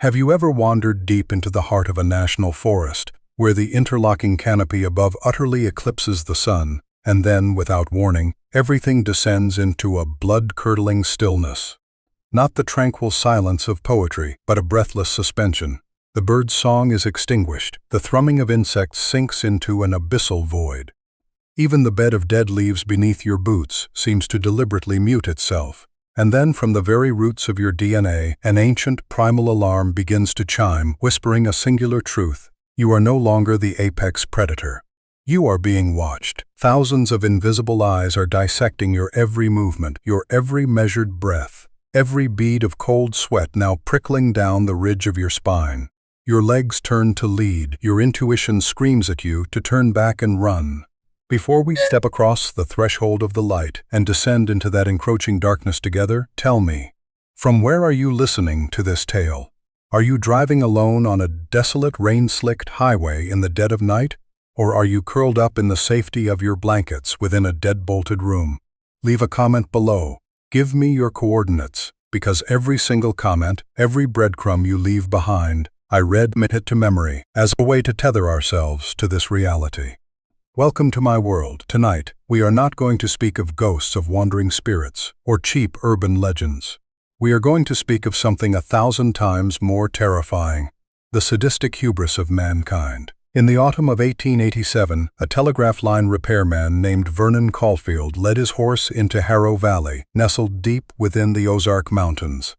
Have you ever wandered deep into the heart of a national forest, where the interlocking canopy above utterly eclipses the sun, and then, without warning, everything descends into a blood-curdling stillness? Not the tranquil silence of poetry, but a breathless suspension. The bird's song is extinguished, the thrumming of insects sinks into an abyssal void. Even the bed of dead leaves beneath your boots seems to deliberately mute itself. And then, from the very roots of your DNA, an ancient primal alarm begins to chime, whispering a singular truth. You are no longer the apex predator. You are being watched. Thousands of invisible eyes are dissecting your every movement, your every measured breath, every bead of cold sweat now prickling down the ridge of your spine. Your legs turn to lead, your intuition screams at you to turn back and run. Before we step across the threshold of the light and descend into that encroaching darkness together, tell me, from where are you listening to this tale? Are you driving alone on a desolate, rain-slicked highway in the dead of night? Or are you curled up in the safety of your blankets within a dead-bolted room? Leave a comment below. Give me your coordinates, because every single comment, every breadcrumb you leave behind, I commit it to memory as a way to tether ourselves to this reality. Welcome to my world. Tonight, we are not going to speak of ghosts of wandering spirits or cheap urban legends. We are going to speak of something 1,000 times more terrifying, the sadistic hubris of mankind. In the autumn of 1887, a telegraph line repairman named Vernon Caulfield led his horse into Harrow Valley, nestled deep within the Ozark Mountains.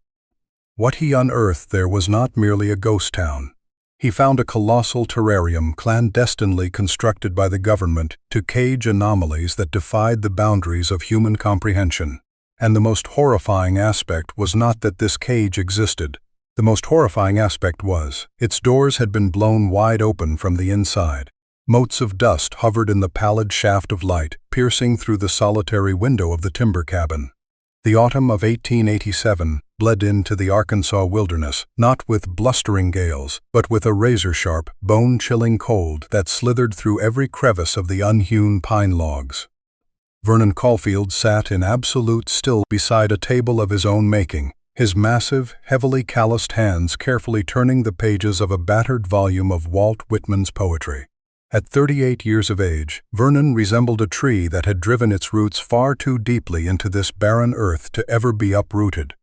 What he unearthed there was not merely a ghost town. He found a colossal terrarium clandestinely constructed by the government to cage anomalies that defied the boundaries of human comprehension. And the most horrifying aspect was not that this cage existed. The most horrifying aspect was, its doors had been blown wide open from the inside. Motes of dust hovered in the pallid shaft of light, piercing through the solitary window of the timber cabin. The autumn of 1887 bled into the Arkansas wilderness, not with blustering gales, but with a razor-sharp, bone-chilling cold that slithered through every crevice of the unhewn pine logs. Vernon Caulfield sat in absolute stillness beside a table of his own making, his massive, heavily calloused hands carefully turning the pages of a battered volume of Walt Whitman's poetry. At 38 years of age, Vernon resembled a tree that had driven its roots far too deeply into this barren earth to ever be uprooted.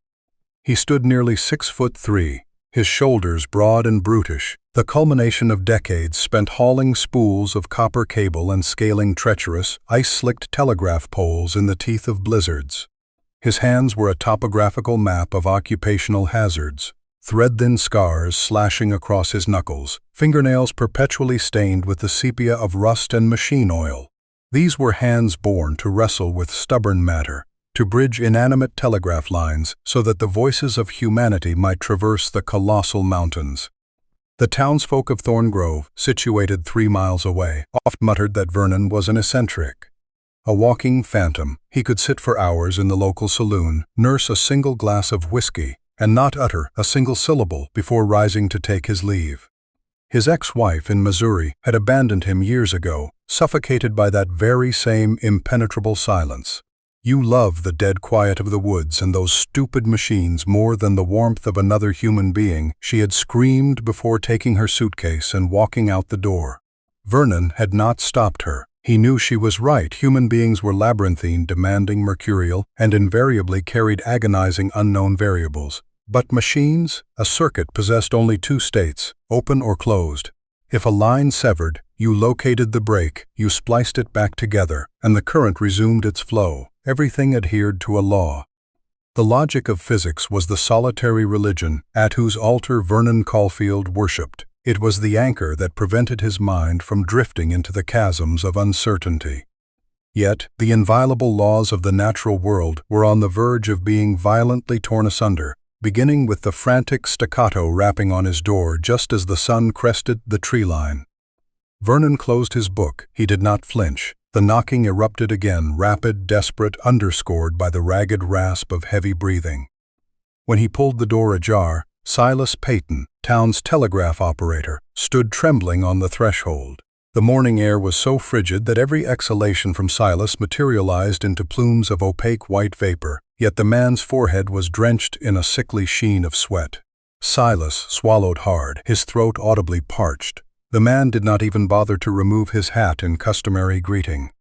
He stood nearly 6'3", his shoulders broad and brutish, the culmination of decades spent hauling spools of copper cable and scaling treacherous, ice-slicked telegraph poles in the teeth of blizzards. His hands were a topographical map of occupational hazards, thread-thin scars slashing across his knuckles, fingernails perpetually stained with the sepia of rust and machine oil. These were hands born to wrestle with stubborn matter, to bridge inanimate telegraph lines so that the voices of humanity might traverse the colossal mountains. The townsfolk of Thorn Grove, situated 3 miles away, oft muttered that Vernon was an eccentric. A walking phantom, he could sit for hours in the local saloon, nurse a single glass of whiskey, and not utter a single syllable before rising to take his leave. His ex-wife in Missouri had abandoned him years ago, suffocated by that very same impenetrable silence. You love the dead quiet of the woods and those stupid machines more than the warmth of another human being, she had screamed before taking her suitcase and walking out the door. Vernon had not stopped her. He knew she was right. Human beings were labyrinthine, demanding, mercurial, and invariably carried agonizing unknown variables. But machines, a circuit possessed only 2 states, open or closed. If a line severed, you located the break, you spliced it back together, and the current resumed its flow. Everything adhered to a law. The logic of physics was the solitary religion at whose altar Vernon Caulfield worshipped. It was the anchor that prevented his mind from drifting into the chasms of uncertainty. Yet, the inviolable laws of the natural world were on the verge of being violently torn asunder, beginning with the frantic staccato rapping on his door just as the sun crested the tree line. Vernon closed his book. He did not flinch. The knocking erupted again, rapid, desperate, underscored by the ragged rasp of heavy breathing. When he pulled the door ajar, Silas Peyton, town's telegraph operator, stood trembling on the threshold. The morning air was so frigid that every exhalation from Silas materialized into plumes of opaque white vapor, yet the man's forehead was drenched in a sickly sheen of sweat. Silas swallowed hard, his throat audibly parched. The man did not even bother to remove his hat in customary greeting.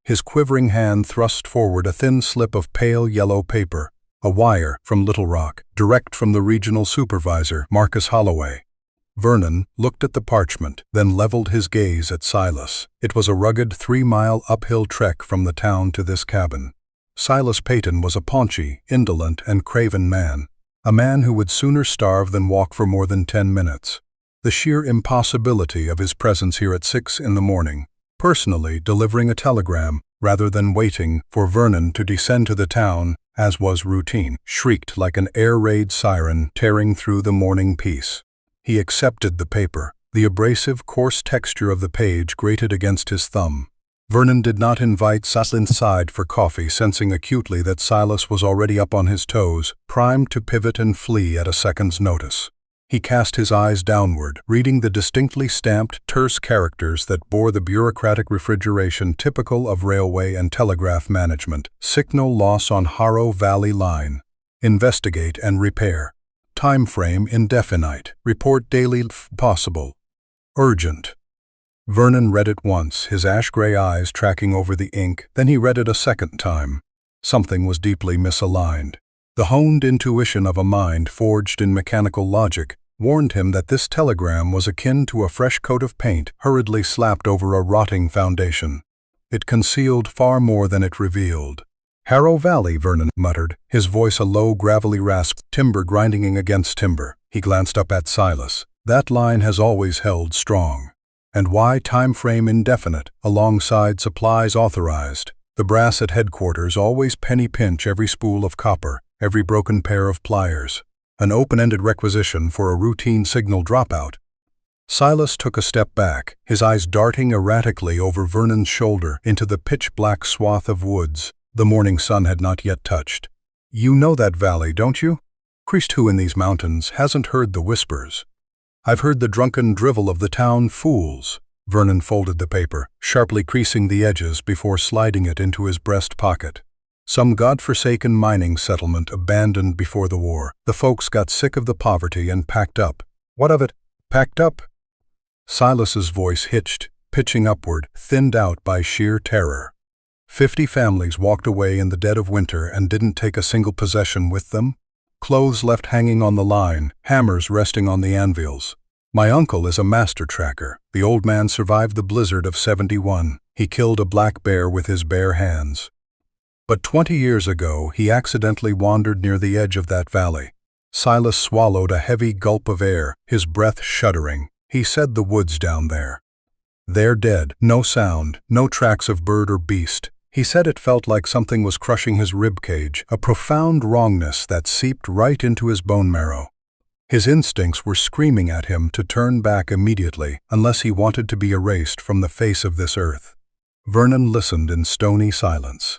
His quivering hand thrust forward a thin slip of pale yellow paper, a wire from Little Rock, direct from the regional supervisor, Marcus Holloway. Vernon looked at the parchment, then leveled his gaze at Silas. It was a rugged 3-mile uphill trek from the town to this cabin. Silas Peyton was a paunchy, indolent, and craven man, a man who would sooner starve than walk for more than 10 minutes. The sheer impossibility of his presence here at 6 in the morning, personally delivering a telegram rather than waiting for Vernon to descend to the town, as was routine, shrieked like an air raid siren tearing through the morning peace. He accepted the paper. The abrasive, coarse texture of the page grated against his thumb. Vernon did not invite Silas inside for coffee, sensing acutely that Silas was already up on his toes, primed to pivot and flee at a second's notice. He cast his eyes downward, reading the distinctly stamped, terse characters that bore the bureaucratic refrigeration typical of railway and telegraph management. Signal loss on Harrow Valley Line. Investigate and repair. Time frame indefinite. Report daily if possible. Urgent. Vernon read it once, his ash-gray eyes tracking over the ink. Then he read it a second time. Something was deeply misaligned. The honed intuition of a mind forged in mechanical logic warned him that this telegram was akin to a fresh coat of paint hurriedly slapped over a rotting foundation. It concealed far more than it revealed. Harrow Valley, Vernon muttered, his voice a low, gravelly rasp, timber grinding against timber. He glanced up at Silas. That line has always held strong. And why time frame indefinite, alongside supplies authorized? The brass at headquarters always penny pinch every spool of copper, every broken pair of pliers. An open-ended requisition for a routine signal dropout. Silas took a step back, his eyes darting erratically over Vernon's shoulder into the pitch-black swath of woods the morning sun had not yet touched. You know that valley, don't you? Priest who in these mountains hasn't heard the whispers? I've heard the drunken drivel of the town fools. Vernon folded the paper, sharply creasing the edges before sliding it into his breast pocket. Some godforsaken mining settlement abandoned before the war. The folks got sick of the poverty and packed up. What of it? Packed up? Silas's voice hitched, pitching upward, thinned out by sheer terror. 50 families walked away in the dead of winter and didn't take a single possession with them? Clothes left hanging on the line, hammers resting on the anvils. My uncle is a master tracker. The old man survived the blizzard of '71. He killed a black bear with his bare hands. But 20 years ago, he accidentally wandered near the edge of that valley. Silas swallowed a heavy gulp of air, his breath shuddering. He said the woods down there. They're dead. No sound, no tracks of bird or beast. He said it felt like something was crushing his ribcage, a profound wrongness that seeped right into his bone marrow. His instincts were screaming at him to turn back immediately, unless he wanted to be erased from the face of this earth. Vernon listened in stony silence.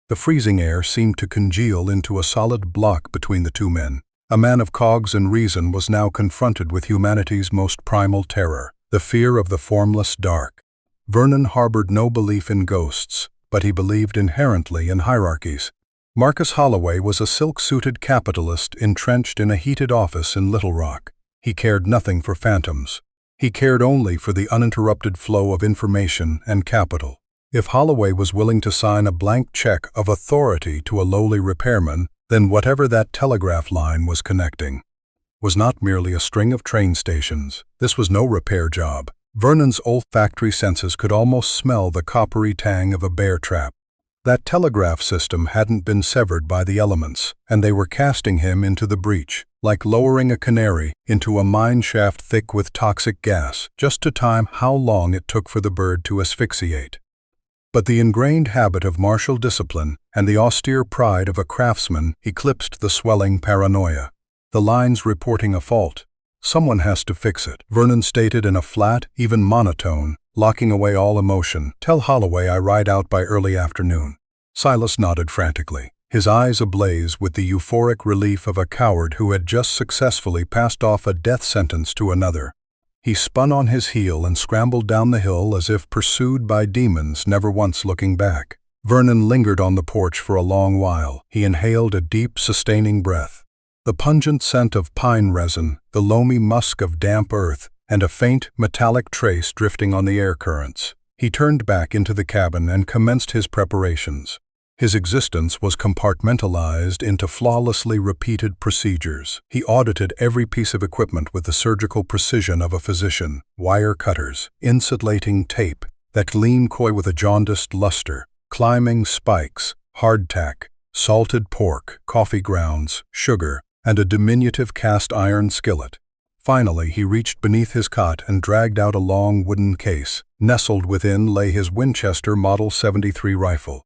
The freezing air seemed to congeal into a solid block between the two men. A man of cogs and reason was now confronted with humanity's most primal terror, the fear of the formless dark. Vernon harbored no belief in ghosts, but he believed inherently in hierarchies. Marcus Holloway was a silk-suited capitalist entrenched in a heated office in Little Rock. He cared nothing for phantoms. He cared only for the uninterrupted flow of information and capital. If Holloway was willing to sign a blank check of authority to a lowly repairman, then whatever that telegraph line was connecting was not merely a string of train stations. This was no repair job. Vernon's olfactory senses could almost smell the coppery tang of a bear trap. That telegraph system hadn't been severed by the elements, and they were casting him into the breach, like lowering a canary into a mine shaft thick with toxic gas, just to time how long it took for the bird to asphyxiate. But the ingrained habit of martial discipline and the austere pride of a craftsman eclipsed the swelling paranoia. The lines reporting a fault. Someone has to fix it, Vernon stated in a flat, even monotone, locking away all emotion. Tell Holloway I ride out by early afternoon. Silas nodded frantically, his eyes ablaze with the euphoric relief of a coward who had just successfully passed off a death sentence to another. He spun on his heel and scrambled down the hill as if pursued by demons, never once looking back. Vernon lingered on the porch for a long while. He inhaled a deep, sustaining breath. The pungent scent of pine resin, the loamy musk of damp earth, and a faint, metallic trace drifting on the air currents. He turned back into the cabin and commenced his preparations. His existence was compartmentalized into flawlessly repeated procedures. He audited every piece of equipment with the surgical precision of a physician: wire cutters, insulating tape that gleamed coy with a jaundiced luster, climbing spikes, hardtack, salted pork, coffee grounds, sugar, and a diminutive cast-iron skillet. Finally, he reached beneath his cot and dragged out a long wooden case. Nestled within lay his Winchester Model 73 rifle.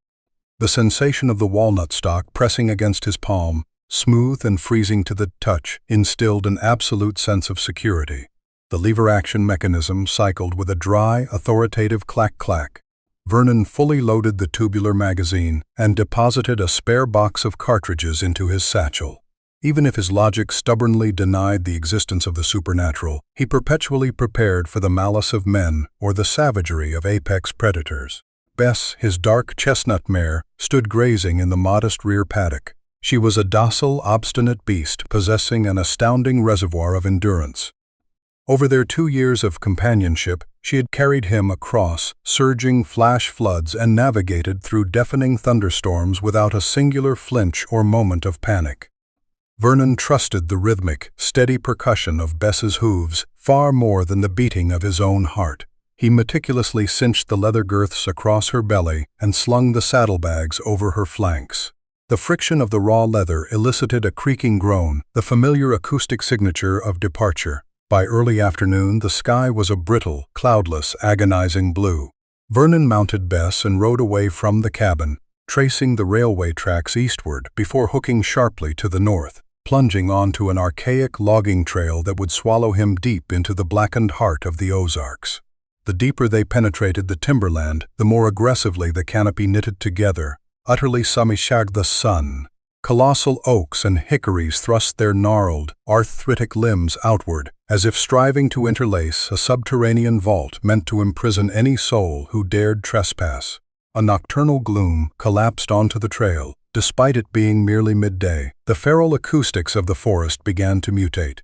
The sensation of the walnut stock pressing against his palm, smooth and freezing to the touch, instilled an absolute sense of security. The lever-action mechanism cycled with a dry, authoritative clack-clack. Vernon fully loaded the tubular magazine and deposited a spare box of cartridges into his satchel. Even if his logic stubbornly denied the existence of the supernatural, he perpetually prepared for the malice of men or the savagery of apex predators. Bess, his dark chestnut mare, stood grazing in the modest rear paddock. She was a docile, obstinate beast possessing an astounding reservoir of endurance. Over their 2 years of companionship, she had carried him across surging flash floods and navigated through deafening thunderstorms without a singular flinch or moment of panic. Vernon trusted the rhythmic, steady percussion of Bess's hooves far more than the beating of his own heart. He meticulously cinched the leather girths across her belly and slung the saddlebags over her flanks. The friction of the raw leather elicited a creaking groan, the familiar acoustic signature of departure. By early afternoon, the sky was a brittle, cloudless, agonizing blue. Vernon mounted Bess and rode away from the cabin, tracing the railway tracks eastward before hooking sharply to the north, plunging onto an archaic logging trail that would swallow him deep into the blackened heart of the Ozarks. The deeper they penetrated the timberland, the more aggressively the canopy knitted together, utterly samishag the sun. Colossal oaks and hickories thrust their gnarled, arthritic limbs outward, as if striving to interlace a subterranean vault meant to imprison any soul who dared trespass. A nocturnal gloom collapsed onto the trail. Despite it being merely midday, the feral acoustics of the forest began to mutate.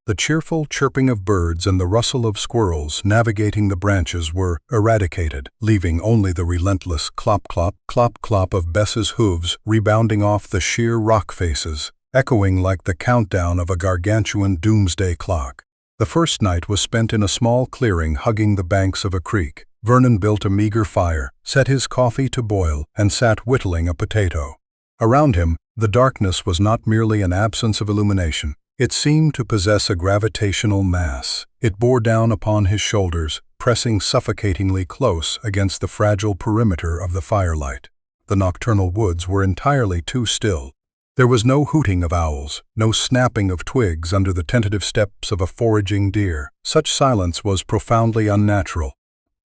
The cheerful chirping of birds and the rustle of squirrels navigating the branches were eradicated, leaving only the relentless clop-clop, clop-clop of Bess's hooves rebounding off the sheer rock faces, echoing like the countdown of a gargantuan doomsday clock. The first night was spent in a small clearing hugging the banks of a creek. Vernon built a meager fire, set his coffee to boil, and sat whittling a potato. Around him, the darkness was not merely an absence of illumination. It seemed to possess a gravitational mass. It bore down upon his shoulders, pressing suffocatingly close against the fragile perimeter of the firelight. The nocturnal woods were entirely too still. There was no hooting of owls, no snapping of twigs under the tentative steps of a foraging deer. Such silence was profoundly unnatural.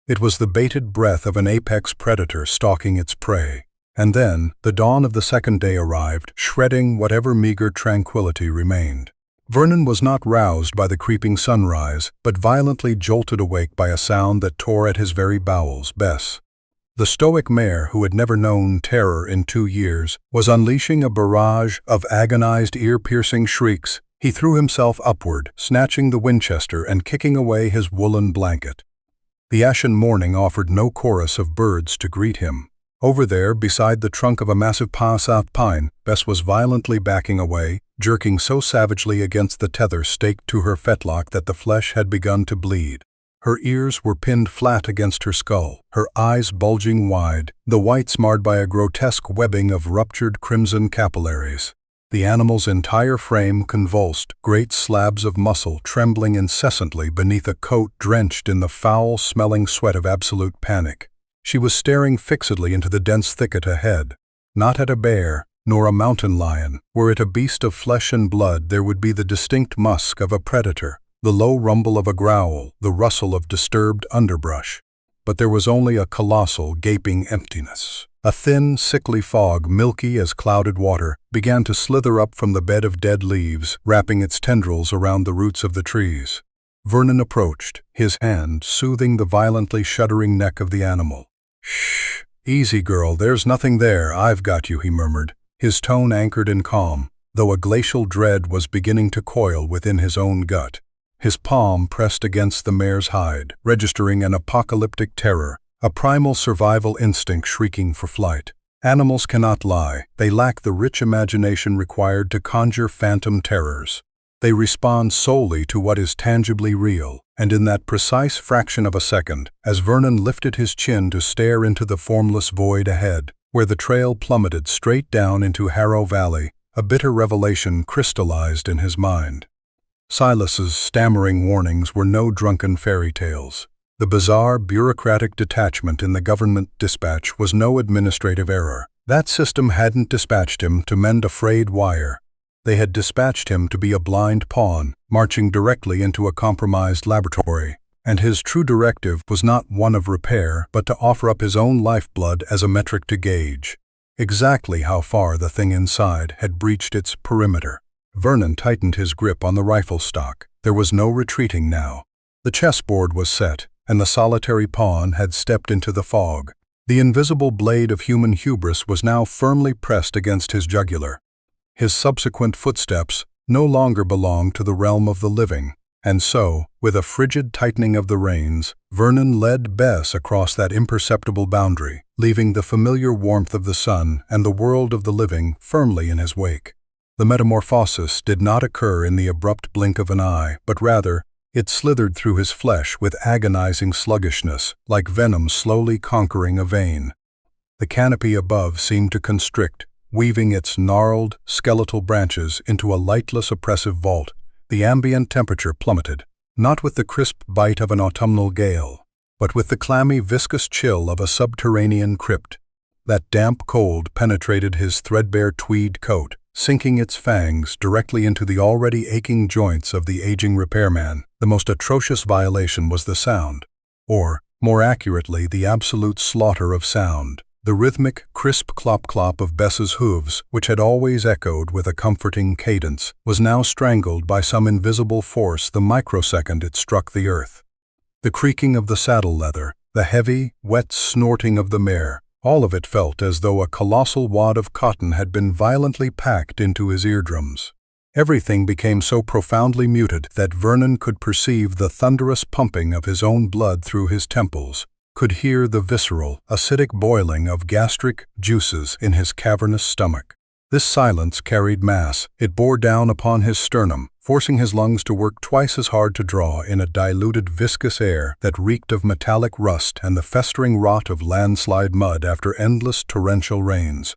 It was the bated breath of an apex predator stalking its prey. And then, the dawn of the second day arrived, shredding whatever meager tranquility remained. Vernon was not roused by the creeping sunrise, but violently jolted awake by a sound that tore at his very bowels. Bess, the stoic mare who had never known terror in 2 years, was unleashing a barrage of agonized, ear-piercing shrieks. He threw himself upward, snatching the Winchester and kicking away his woolen blanket. The ashen morning offered no chorus of birds to greet him. Over there, beside the trunk of a massive Passat pine, Bess was violently backing away, jerking so savagely against the tether staked to her fetlock that the flesh had begun to bleed. Her ears were pinned flat against her skull, her eyes bulging wide, the whites marred by a grotesque webbing of ruptured crimson capillaries. The animal's entire frame convulsed, great slabs of muscle trembling incessantly beneath a coat drenched in the foul-smelling sweat of absolute panic. She was staring fixedly into the dense thicket ahead. Not at a bear, nor a mountain lion. Were it a beast of flesh and blood, there would be the distinct musk of a predator, the low rumble of a growl, the rustle of disturbed underbrush. But there was only a colossal, gaping emptiness. A thin, sickly fog, milky as clouded water, began to slither up from the bed of dead leaves, wrapping its tendrils around the roots of the trees. Vernon approached, his hand soothing the violently shuddering neck of the animal. "Shh, easy girl, there's nothing there, I've got you," he murmured, his tone anchored in calm. though a glacial dread was beginning to coil within his own gut. His palm pressed against the mare's hide, registering an apocalyptic terror, a primal survival instinct shrieking for flight. Animals cannot lie. They lack the rich imagination required to conjure phantom terrors. They respond solely to what is tangibly real, and in that precise fraction of a second, as Vernon lifted his chin to stare into the formless void ahead, where the trail plummeted straight down into Harrow Valley, a bitter revelation crystallized in his mind. Silas's stammering warnings were no drunken fairy tales. The bizarre bureaucratic detachment in the government dispatch was no administrative error. That system hadn't dispatched him to mend a frayed wire. They had dispatched him to be a blind pawn, marching directly into a compromised laboratory. And his true directive was not one of repair, but to offer up his own lifeblood as a metric to gauge exactly how far the thing inside had breached its perimeter. Vernon tightened his grip on the rifle stock. There was no retreating now. The chessboard was set, and the solitary pawn had stepped into the fog. The invisible blade of human hubris was now firmly pressed against his jugular. His subsequent footsteps no longer belonged to the realm of the living, and so, with a frigid tightening of the reins, Vernon led Bess across that imperceptible boundary, leaving the familiar warmth of the sun and the world of the living firmly in his wake. The metamorphosis did not occur in the abrupt blink of an eye, but rather, it slithered through his flesh with agonizing sluggishness, like venom slowly conquering a vein. The canopy above seemed to constrict, weaving its gnarled, skeletal branches into a lightless, oppressive vault. The ambient temperature plummeted, not with the crisp bite of an autumnal gale, but with the clammy, viscous chill of a subterranean crypt. That damp cold penetrated his threadbare tweed coat, sinking its fangs directly into the already aching joints of the aging repairman. The most atrocious violation was the sound, or, more accurately, the absolute slaughter of sound. The rhythmic, crisp clop-clop of Bess's hooves, which had always echoed with a comforting cadence, was now strangled by some invisible force the microsecond it struck the earth. The creaking of the saddle leather, the heavy, wet snorting of the mare, all of it felt as though a colossal wad of cotton had been violently packed into his eardrums. Everything became so profoundly muted that Vernon could perceive the thunderous pumping of his own blood through his temples, could hear the visceral, acidic boiling of gastric juices in his cavernous stomach. This silence carried mass. It bore down upon his sternum, forcing his lungs to work twice as hard to draw in a diluted, viscous air that reeked of metallic rust and the festering rot of landslide mud after endless torrential rains.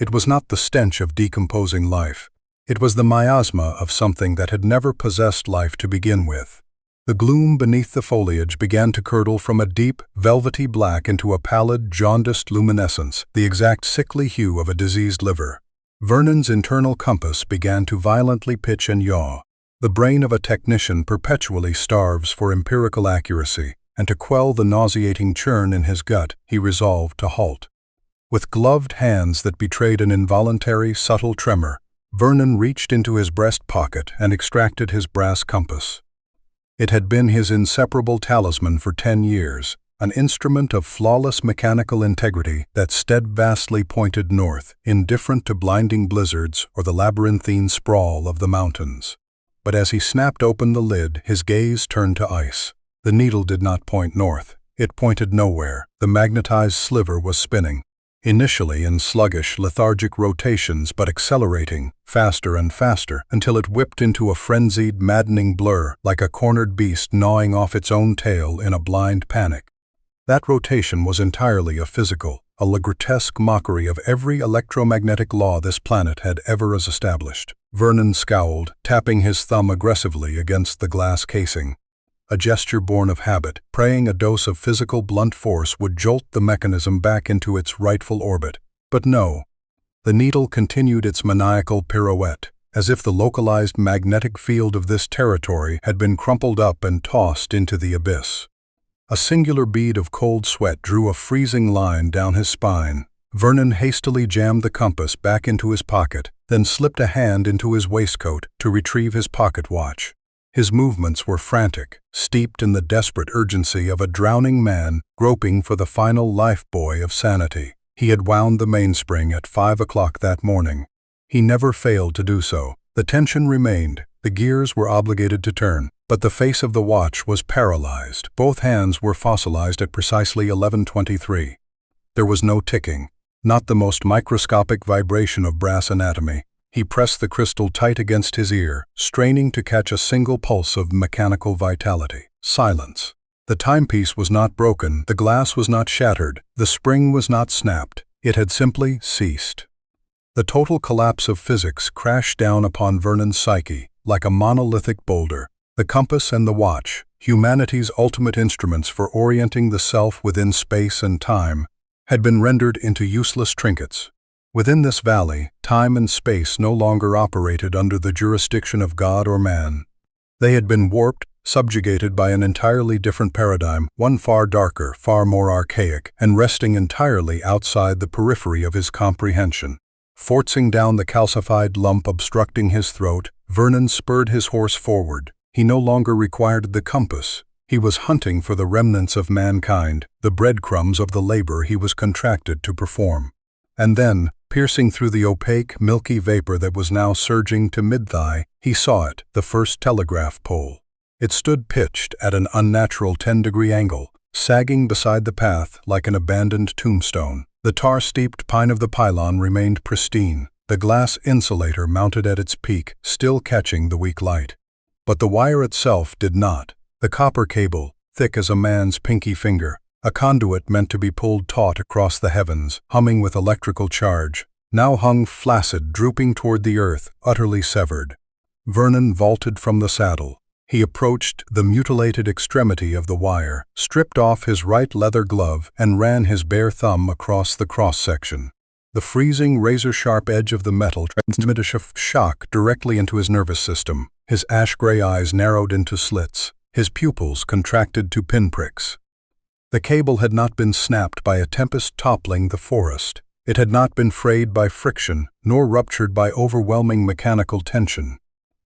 It was not the stench of decomposing life. It was the miasma of something that had never possessed life to begin with. The gloom beneath the foliage began to curdle from a deep, velvety black into a pallid, jaundiced luminescence, the exact sickly hue of a diseased liver. Vernon's internal compass began to violently pitch and yaw. The brain of a technician perpetually starves for empirical accuracy, and to quell the nauseating churn in his gut, he resolved to halt. With gloved hands that betrayed an involuntary, subtle tremor, Vernon reached into his breast pocket and extracted his brass compass. It had been his inseparable talisman for 10 years, an instrument of flawless mechanical integrity that steadfastly pointed north, indifferent to blinding blizzards or the labyrinthine sprawl of the mountains. But as he snapped open the lid, his gaze turned to ice. The needle did not point north. It pointed nowhere. The magnetized sliver was spinning, initially in sluggish, lethargic rotations, but accelerating, faster and faster, until it whipped into a frenzied, maddening blur, like a cornered beast gnawing off its own tail in a blind panic. That rotation was entirely a physical, a grotesque mockery of every electromagnetic law this planet had ever established. Vernon scowled, tapping his thumb aggressively against the glass casing. A gesture born of habit, praying a dose of physical blunt force would jolt the mechanism back into its rightful orbit. But no. The needle continued its maniacal pirouette, as if the localized magnetic field of this territory had been crumpled up and tossed into the abyss. A singular bead of cold sweat drew a freezing line down his spine. Vernon hastily jammed the compass back into his pocket, then slipped a hand into his waistcoat to retrieve his pocket watch. His movements were frantic, steeped in the desperate urgency of a drowning man groping for the final lifebuoy of sanity. He had wound the mainspring at 5 o'clock that morning. He never failed to do so. The tension remained, the gears were obligated to turn, but the face of the watch was paralyzed. Both hands were fossilized at precisely 11:23. There was no ticking, not the most microscopic vibration of brass anatomy. He pressed the crystal tight against his ear, straining to catch a single pulse of mechanical vitality. Silence. The timepiece was not broken, the glass was not shattered, the spring was not snapped. It had simply ceased. The total collapse of physics crashed down upon Vernon's psyche, like a monolithic boulder. The compass and the watch, humanity's ultimate instruments for orienting the self within space and time, had been rendered into useless trinkets. Within this valley, time and space no longer operated under the jurisdiction of God or man. They had been warped, subjugated by an entirely different paradigm, one far darker, far more archaic, and resting entirely outside the periphery of his comprehension. Forcing down the calcified lump obstructing his throat, Vernon spurred his horse forward. He no longer required the compass. He was hunting for the remnants of mankind, the breadcrumbs of the labor he was contracted to perform. And then, piercing through the opaque, milky vapor that was now surging to mid-thigh, he saw it, the first telegraph pole. It stood pitched at an unnatural 10-degree angle, sagging beside the path like an abandoned tombstone. The tar-steeped pine of the pylon remained pristine, the glass insulator mounted at its peak, still catching the weak light. But the wire itself did not. The copper cable, thick as a man's pinky finger, a conduit meant to be pulled taut across the heavens, humming with electrical charge, now hung flaccid, drooping toward the earth, utterly severed. Vernon vaulted from the saddle. He approached the mutilated extremity of the wire, stripped off his right leather glove, and ran his bare thumb across the cross-section. The freezing, razor-sharp edge of the metal transmitted a shock directly into his nervous system. His ash-gray eyes narrowed into slits, his pupils contracted to pinpricks. The cable had not been snapped by a tempest toppling the forest. It had not been frayed by friction, nor ruptured by overwhelming mechanical tension.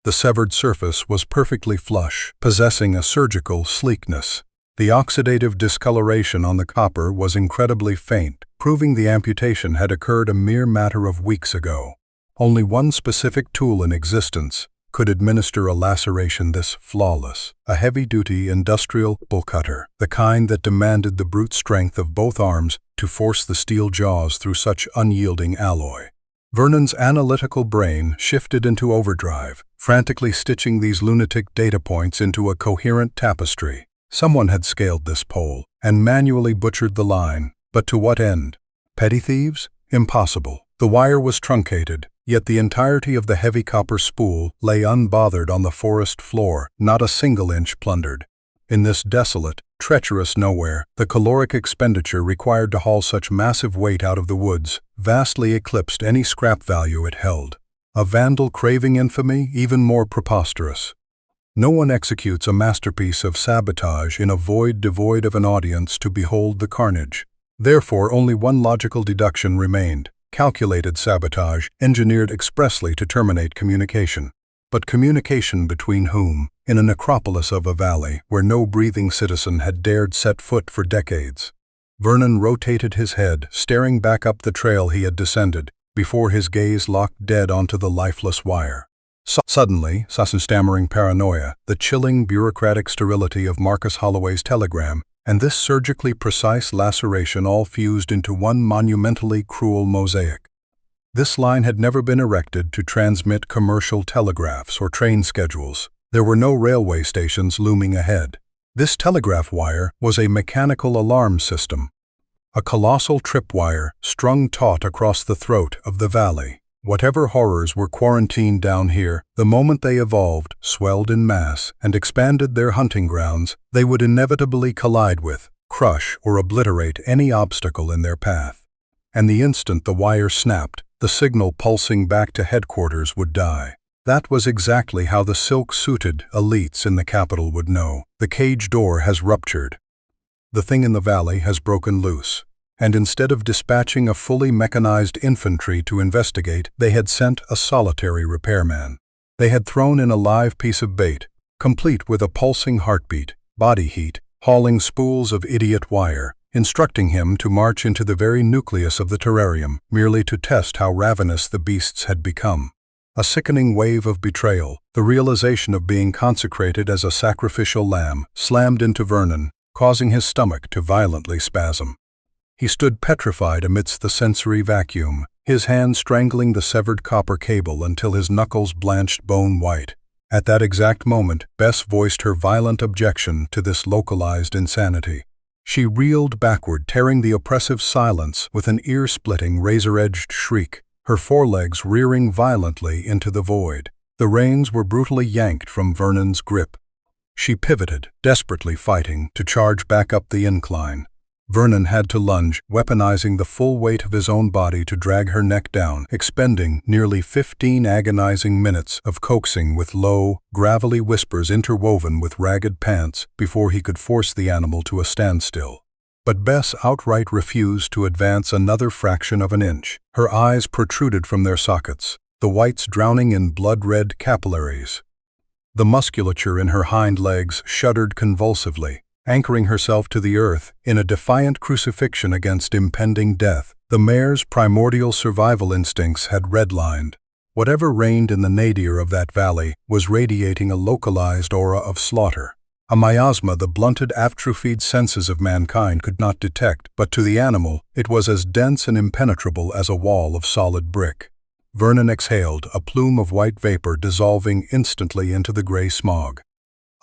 The severed surface was perfectly flush, possessing a surgical sleekness. The oxidative discoloration on the copper was incredibly faint, proving the amputation had occurred a mere matter of weeks ago. Only one specific tool in existence could administer a laceration this flawless, a heavy-duty industrial bull cutter, the kind that demanded the brute strength of both arms to force the steel jaws through such unyielding alloy. Vernon's analytical brain shifted into overdrive, frantically stitching these lunatic data points into a coherent tapestry. Someone had scaled this pole and manually butchered the line, but to what end? Petty thieves? Impossible. The wire was truncated, yet the entirety of the heavy copper spool lay unbothered on the forest floor, not a single inch plundered. In this desolate, treacherous nowhere, the caloric expenditure required to haul such massive weight out of the woods vastly eclipsed any scrap value it held. A vandal craving infamy even more preposterous. No one executes a masterpiece of sabotage in a void devoid of an audience to behold the carnage. Therefore, only one logical deduction remained: calculated sabotage, engineered expressly to terminate communication. But communication between whom? In a necropolis of a valley where no breathing citizen had dared set foot for decades. Vernon rotated his head, staring back up the trail he had descended, before his gaze locked dead onto the lifeless wire. Suddenly, stammering paranoia, the chilling bureaucratic sterility of Marcus Holloway's telegram, and this surgically precise laceration all fused into one monumentally cruel mosaic. This line had never been erected to transmit commercial telegraphs or train schedules. There were no railway stations looming ahead. This telegraph wire was a mechanical alarm system, a colossal tripwire strung taut across the throat of the valley. Whatever horrors were quarantined down here, the moment they evolved, swelled in mass, and expanded their hunting grounds, they would inevitably collide with, crush, or obliterate any obstacle in their path. And the instant the wire snapped, the signal pulsing back to headquarters would die. That was exactly how the silk-suited elites in the capital would know. The cage door has ruptured. The thing in the valley has broken loose. And instead of dispatching a fully mechanized infantry to investigate, they had sent a solitary repairman. They had thrown in a live piece of bait, complete with a pulsing heartbeat, body heat, hauling spools of idiot wire, instructing him to march into the very nucleus of the terrarium, merely to test how ravenous the beasts had become. A sickening wave of betrayal, the realization of being consecrated as a sacrificial lamb, slammed into Vernon, causing his stomach to violently spasm. He stood petrified amidst the sensory vacuum, his hand strangling the severed copper cable until his knuckles blanched bone white. At that exact moment, Bess voiced her violent objection to this localized insanity. She reeled backward, tearing the oppressive silence with an ear-splitting, razor-edged shriek, her forelegs rearing violently into the void. The reins were brutally yanked from Vernon's grip. She pivoted, desperately fighting to charge back up the incline. Vernon had to lunge, weaponizing the full weight of his own body to drag her neck down, expending nearly 15 agonizing minutes of coaxing with low, gravelly whispers interwoven with ragged pants before he could force the animal to a standstill. But Bess outright refused to advance another fraction of an inch. Her eyes protruded from their sockets, the whites drowning in blood-red capillaries. The musculature in her hind legs shuddered convulsively, anchoring herself to the earth in a defiant crucifixion against impending death. The mare's primordial survival instincts had redlined. Whatever reigned in the nadir of that valley was radiating a localized aura of slaughter, a miasma the blunted, atrophied senses of mankind could not detect, but to the animal it was as dense and impenetrable as a wall of solid brick. Vernon exhaled, a plume of white vapor dissolving instantly into the gray smog.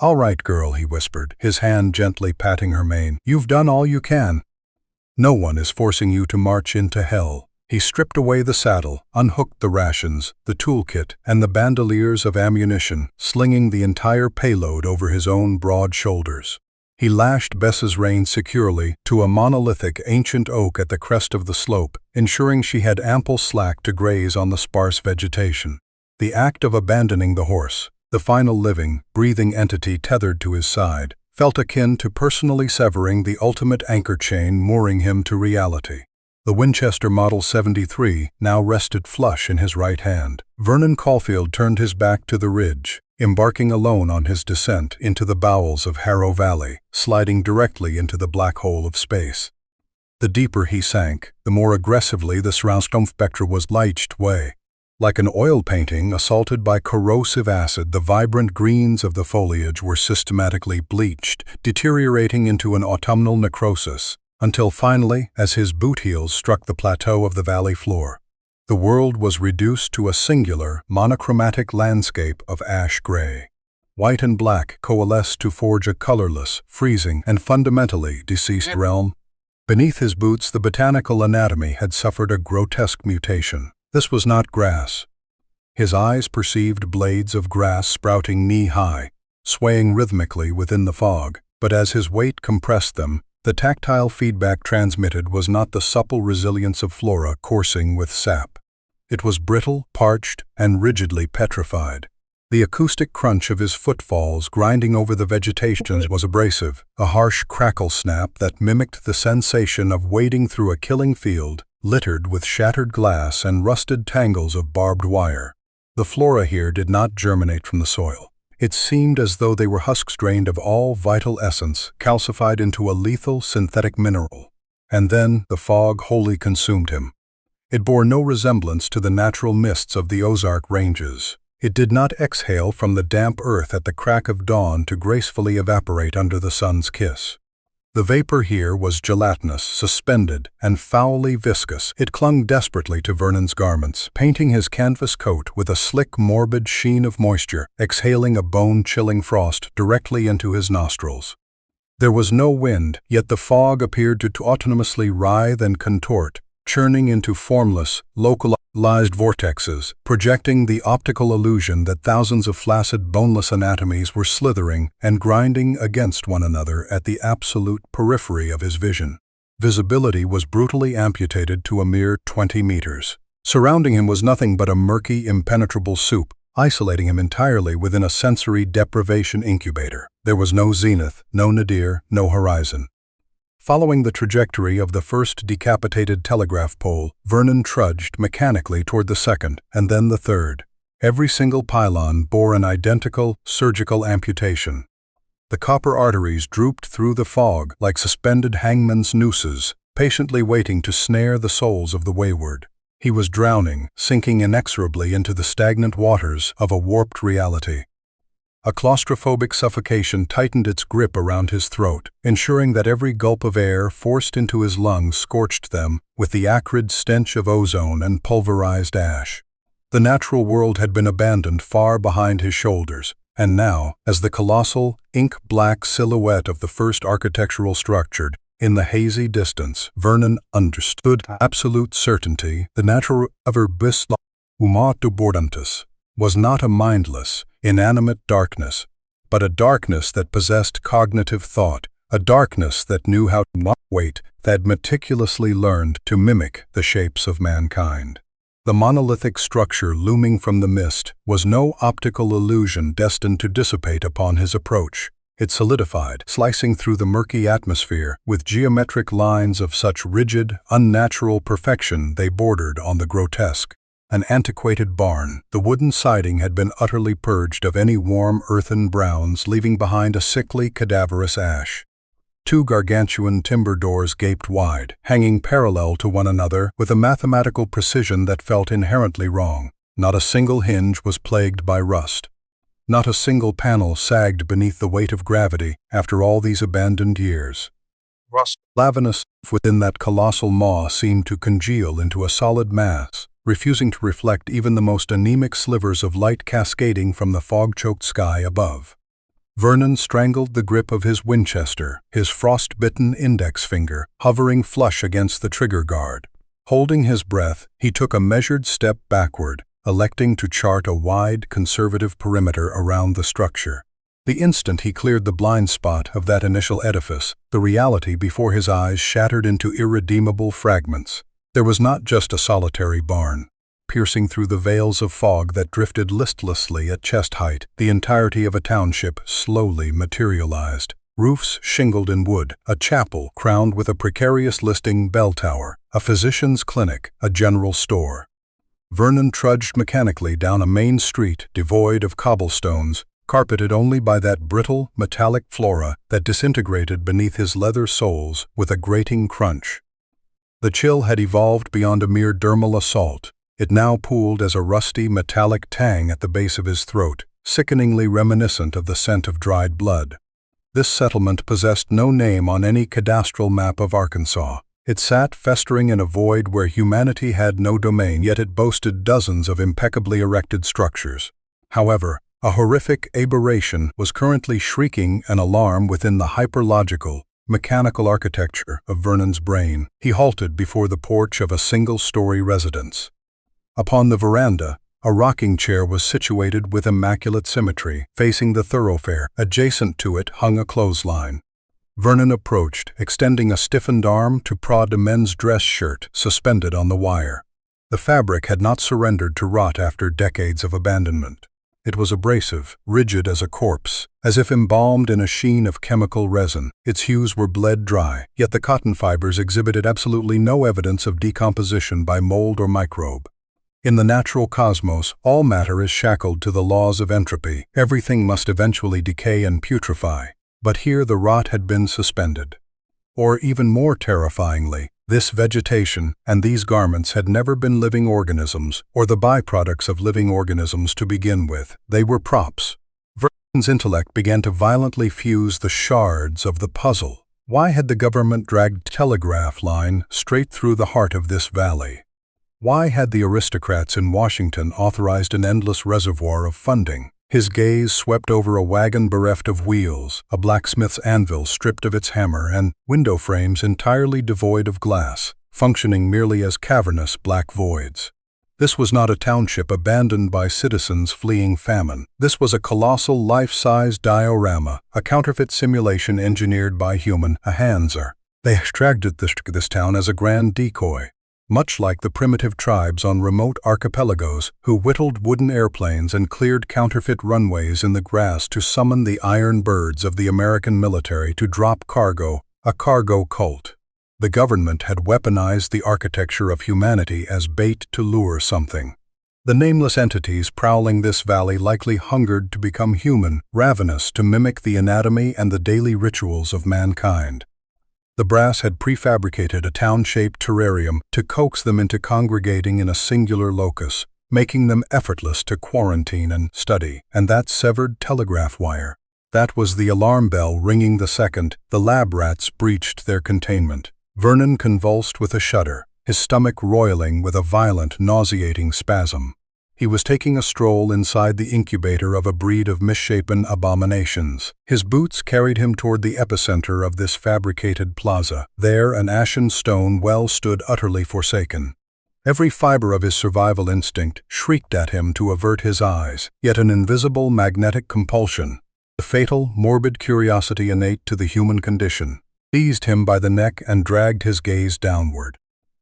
"All right, girl," he whispered, his hand gently patting her mane. "You've done all you can. No one is forcing you to march into hell." He stripped away the saddle, unhooked the rations, the toolkit, and the bandoliers of ammunition, slinging the entire payload over his own broad shoulders. He lashed Bess's reins securely to a monolithic ancient oak at the crest of the slope, ensuring she had ample slack to graze on the sparse vegetation. The act of abandoning the horse, the final living, breathing entity tethered to his side, felt akin to personally severing the ultimate anchor chain mooring him to reality. The Winchester Model 73 now rested flush in his right hand. Vernon Caulfield turned his back to the ridge, embarking alone on his descent into the bowels of Harrow Valley, sliding directly into the black hole of space. The deeper he sank, the more aggressively the surrounding spectra was liched away. Like an oil painting assaulted by corrosive acid, the vibrant greens of the foliage were systematically bleached, deteriorating into an autumnal necrosis, until finally, as his boot heels struck the plateau of the valley floor, the world was reduced to a singular, monochromatic landscape of ash gray. White and black coalesced to forge a colorless, freezing, and fundamentally deceased realm. Beneath his boots, the botanical anatomy had suffered a grotesque mutation. This was not grass. His eyes perceived blades of grass sprouting knee-high, swaying rhythmically within the fog, but as his weight compressed them, the tactile feedback transmitted was not the supple resilience of flora coursing with sap. It was brittle, parched, and rigidly petrified. The acoustic crunch of his footfalls grinding over the vegetation was abrasive, a harsh crackle snap that mimicked the sensation of wading through a killing field, littered with shattered glass and rusted tangles of barbed wire. The flora here did not germinate from the soil. It seemed as though they were husks drained of all vital essence, calcified into a lethal synthetic mineral. And then the fog wholly consumed him. It bore no resemblance to the natural mists of the Ozark ranges. It did not exhale from the damp earth at the crack of dawn to gracefully evaporate under the sun's kiss. The vapor here was gelatinous, suspended, and foully viscous. It clung desperately to Vernon's garments, painting his canvas coat with a slick, morbid sheen of moisture, exhaling a bone-chilling frost directly into his nostrils. There was no wind, yet the fog appeared to autonomously writhe and contort, churning into formless, localized vortexes, projecting the optical illusion that thousands of flaccid, boneless anatomies were slithering and grinding against one another at the absolute periphery of his vision. Visibility was brutally amputated to a mere 20 meters. Surrounding him was nothing but a murky, impenetrable soup, isolating him entirely within a sensory deprivation incubator. There was no zenith, no nadir, no horizon. Following the trajectory of the first decapitated telegraph pole, Vernon trudged mechanically toward the second, and then the third. Every single pylon bore an identical surgical amputation. The copper arteries drooped through the fog like suspended hangman's nooses, patiently waiting to snare the souls of the wayward. He was drowning, sinking inexorably into the stagnant waters of a warped reality. A claustrophobic suffocation tightened its grip around his throat, ensuring that every gulp of air forced into his lungs scorched them with the acrid stench of ozone and pulverized ash. The natural world had been abandoned far behind his shoulders, and now, as the colossal, ink-black silhouette of the first architectural structure in the hazy distance, Vernon understood absolute certainty the natural abyss bordantis was not a mindless, inanimate darkness, but a darkness that possessed cognitive thought, a darkness that knew how to not wait, that meticulously learned to mimic the shapes of mankind. The monolithic structure looming from the mist was no optical illusion destined to dissipate upon his approach. It solidified, slicing through the murky atmosphere with geometric lines of such rigid, unnatural perfection they bordered on the grotesque. An antiquated barn, the wooden siding had been utterly purged of any warm earthen browns, leaving behind a sickly, cadaverous ash. Two gargantuan timber doors gaped wide, hanging parallel to one another with a mathematical precision that felt inherently wrong. Not a single hinge was plagued by rust. Not a single panel sagged beneath the weight of gravity after all these abandoned years. Rust, lavinous within that colossal maw, seemed to congeal into a solid mass, refusing to reflect even the most anemic slivers of light cascading from the fog-choked sky above. Vernon strangled the grip of his Winchester, his frost-bitten index finger hovering flush against the trigger guard. Holding his breath, he took a measured step backward, electing to chart a wide, conservative perimeter around the structure. The instant he cleared the blind spot of that initial edifice, the reality before his eyes shattered into irredeemable fragments. There was not just a solitary barn. Piercing through the veils of fog that drifted listlessly at chest height, the entirety of a township slowly materialized. Roofs shingled in wood, a chapel crowned with a precarious listing bell tower, a physician's clinic, a general store. Vernon trudged mechanically down a main street devoid of cobblestones, carpeted only by that brittle, metallic flora that disintegrated beneath his leather soles with a grating crunch. The chill had evolved beyond a mere dermal assault. It now pooled as a rusty, metallic tang at the base of his throat, sickeningly reminiscent of the scent of dried blood. This settlement possessed no name on any cadastral map of Arkansas. It sat festering in a void where humanity had no domain, yet it boasted dozens of impeccably erected structures. However, a horrific aberration was currently shrieking an alarm within the hyperlogical, mechanical architecture of Vernon's brain. He halted before the porch of a single-story residence. Upon the veranda, a rocking chair was situated with immaculate symmetry, facing the thoroughfare. Adjacent to it hung a clothesline. Vernon approached, extending a stiffened arm to prod a men's dress shirt suspended on the wire. The fabric had not surrendered to rot after decades of abandonment. It was abrasive, rigid as a corpse, as if embalmed in a sheen of chemical resin. Its hues were bled dry, yet the cotton fibers exhibited absolutely no evidence of decomposition by mold or microbe. In the natural cosmos, all matter is shackled to the laws of entropy. Everything must eventually decay and putrefy. But here the rot had been suspended. Or even more terrifyingly, this vegetation and these garments had never been living organisms or the byproducts of living organisms to begin with. They were props. Vernon's intellect began to violently fuse the shards of the puzzle. Why had the government dragged telegraph line straight through the heart of this valley? Why had the aristocrats in Washington authorized an endless reservoir of funding? His gaze swept over a wagon bereft of wheels, a blacksmith's anvil stripped of its hammer, and window frames entirely devoid of glass, functioning merely as cavernous black voids. This was not a township abandoned by citizens fleeing famine. This was a colossal life-size diorama, a counterfeit simulation engineered by human hands. They extracted this town as a grand decoy, much like the primitive tribes on remote archipelagos who whittled wooden airplanes and cleared counterfeit runways in the grass to summon the iron birds of the American military to drop cargo, a cargo cult. The government had weaponized the architecture of humanity as bait to lure something. The nameless entities prowling this valley likely hungered to become human, ravenous to mimic the anatomy and the daily rituals of mankind. The brass had prefabricated a town-shaped terrarium to coax them into congregating in a singular locus, making them effortless to quarantine and study. And that severed telegraph wire. That was the alarm bell ringing the second the lab rats breached their containment. Vernon convulsed with a shudder, his stomach roiling with a violent, nauseating spasm. He was taking a stroll inside the incubator of a breed of misshapen abominations. His boots carried him toward the epicenter of this fabricated plaza. There, an ashen stone well stood utterly forsaken. Every fiber of his survival instinct shrieked at him to avert his eyes, yet an invisible magnetic compulsion, the fatal, morbid curiosity innate to the human condition, seized him by the neck and dragged his gaze downward.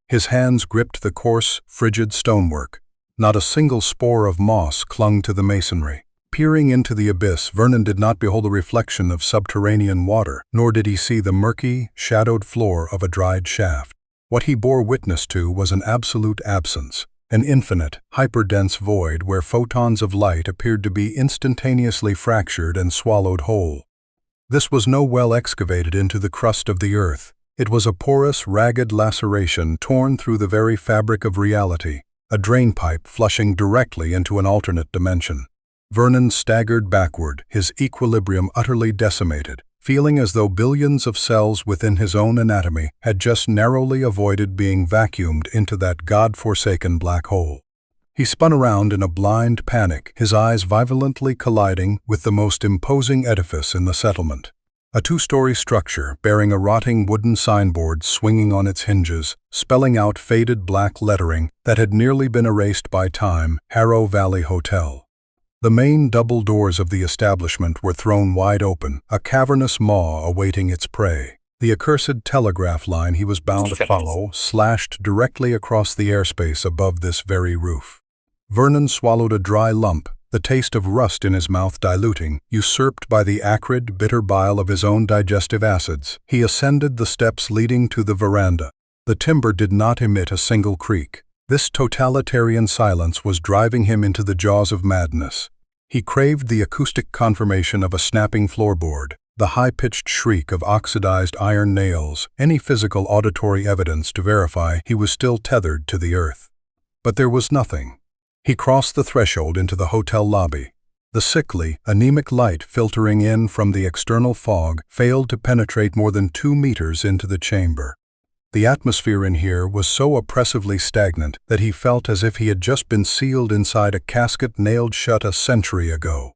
His hands gripped the coarse, frigid stonework. Not a single spore of moss clung to the masonry. Peering into the abyss, Vernon did not behold a reflection of subterranean water, nor did he see the murky, shadowed floor of a dried shaft. What he bore witness to was an absolute absence, an infinite, hyperdense void where photons of light appeared to be instantaneously fractured and swallowed whole. This was no well excavated into the crust of the earth. It was a porous, ragged laceration torn through the very fabric of reality, a drainpipe flushing directly into an alternate dimension. Vernon staggered backward, his equilibrium utterly decimated, feeling as though billions of cells within his own anatomy had just narrowly avoided being vacuumed into that god-forsaken black hole. He spun around in a blind panic, his eyes violently colliding with the most imposing edifice in the settlement. A two-story structure bearing a rotting wooden signboard swinging on its hinges, spelling out faded black lettering that had nearly been erased by time, Harrow Valley Hotel. The main double doors of the establishment were thrown wide open, a cavernous maw awaiting its prey. The accursed telegraph line he was bound to follow slashed directly across the airspace above this very roof. Vernon swallowed a dry lump, the taste of rust in his mouth diluting, usurped by the acrid, bitter bile of his own digestive acids. He ascended the steps leading to the veranda. The timber did not emit a single creak. This totalitarian silence was driving him into the jaws of madness. He craved the acoustic confirmation of a snapping floorboard, the high-pitched shriek of oxidized iron nails, any physical auditory evidence to verify he was still tethered to the earth. But there was nothing. He crossed the threshold into the hotel lobby. The sickly, anemic light filtering in from the external fog failed to penetrate more than 2 meters into the chamber. The atmosphere in here was so oppressively stagnant that he felt as if he had just been sealed inside a casket nailed shut a century ago.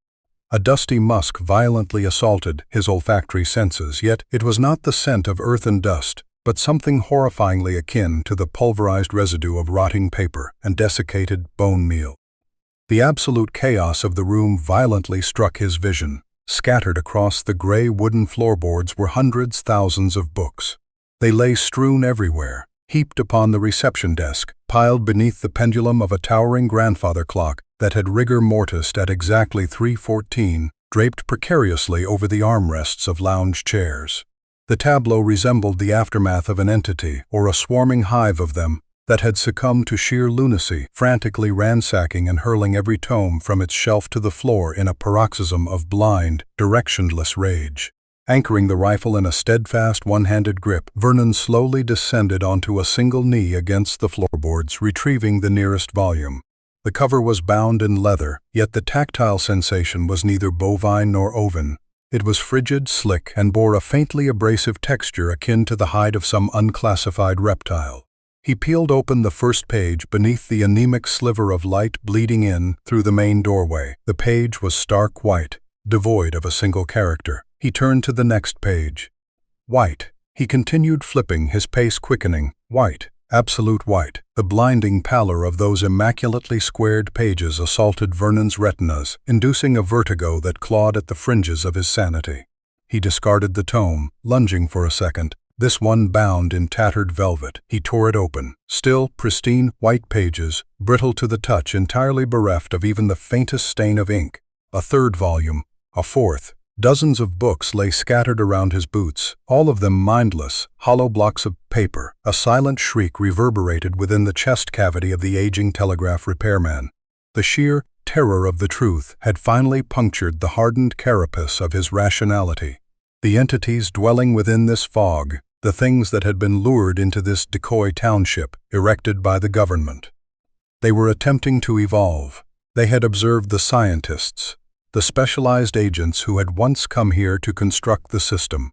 A dusty musk violently assaulted his olfactory senses, yet it was not the scent of earth and dust, but something horrifyingly akin to the pulverized residue of rotting paper and desiccated bone meal. The absolute chaos of the room violently struck his vision. Scattered across the gray wooden floorboards were hundreds, thousands of books. They lay strewn everywhere, heaped upon the reception desk, piled beneath the pendulum of a towering grandfather clock that had rigor mortised at exactly 3:14, draped precariously over the armrests of lounge chairs. The tableau resembled the aftermath of an entity, or a swarming hive of them, that had succumbed to sheer lunacy, frantically ransacking and hurling every tome from its shelf to the floor in a paroxysm of blind, directionless rage. Anchoring the rifle in a steadfast, one-handed grip, Vernon slowly descended onto a single knee against the floorboards, retrieving the nearest volume. The cover was bound in leather, yet the tactile sensation was neither bovine nor oven. It was frigid, slick, and bore a faintly abrasive texture akin to the hide of some unclassified reptile. He peeled open the first page beneath the anemic sliver of light bleeding in through the main doorway. The page was stark white, devoid of a single character. He turned to the next page. White. He continued flipping, his pace quickening. White. Absolute white. The blinding pallor of those immaculately squared pages assaulted Vernon's retinas, inducing a vertigo that clawed at the fringes of his sanity. He discarded the tome, lunging for a second, this one bound in tattered velvet. He tore it open. Still pristine white pages, brittle to the touch, entirely bereft of even the faintest stain of ink. A third volume. A fourth. Dozens of books lay scattered around his boots, all of them mindless, hollow blocks of paper. A silent shriek reverberated within the chest cavity of the aging telegraph repairman. The sheer terror of the truth had finally punctured the hardened carapace of his rationality. The entities dwelling within this fog, the things that had been lured into this decoy township erected by the government. They were attempting to evolve. They had observed the scientists, the specialized agents who had once come here to construct the system.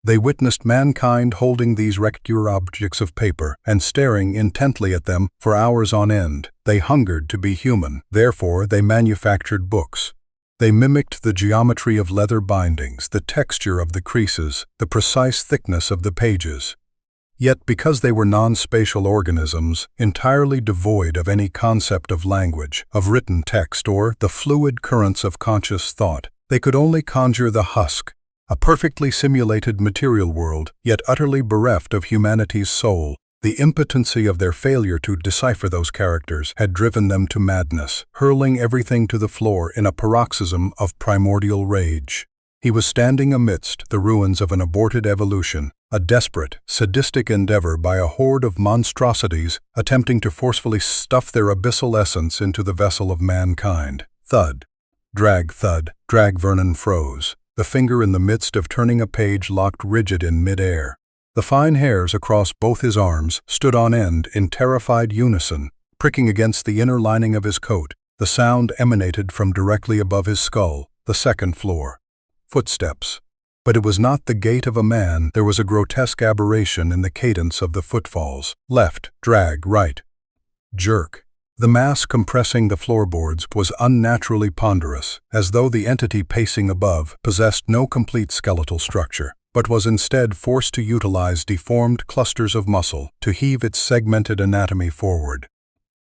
They witnessed mankind holding these rectangular objects of paper and staring intently at them for hours on end. They hungered to be human, therefore they manufactured books. They mimicked the geometry of leather bindings, the texture of the creases, the precise thickness of the pages. Yet because they were non-spatial organisms, entirely devoid of any concept of language, of written text, or the fluid currents of conscious thought, they could only conjure the husk, a perfectly simulated material world, yet utterly bereft of humanity's soul. The impotency of their failure to decipher those characters had driven them to madness, hurling everything to the floor in a paroxysm of primordial rage. He was standing amidst the ruins of an aborted evolution, a desperate, sadistic endeavor by a horde of monstrosities attempting to forcefully stuff their abyssal essence into the vessel of mankind. Thud. Drag, thud. Drag. Vernon froze, the finger in the midst of turning a page locked rigid in mid-air. The fine hairs across both his arms stood on end in terrified unison, pricking against the inner lining of his coat. The sound emanated from directly above his skull, the second floor. Footsteps. But it was not the gait of a man. There was a grotesque aberration in the cadence of the footfalls. Left, drag, right. Jerk. The mass compressing the floorboards was unnaturally ponderous, as though the entity pacing above possessed no complete skeletal structure, but was instead forced to utilize deformed clusters of muscle to heave its segmented anatomy forward.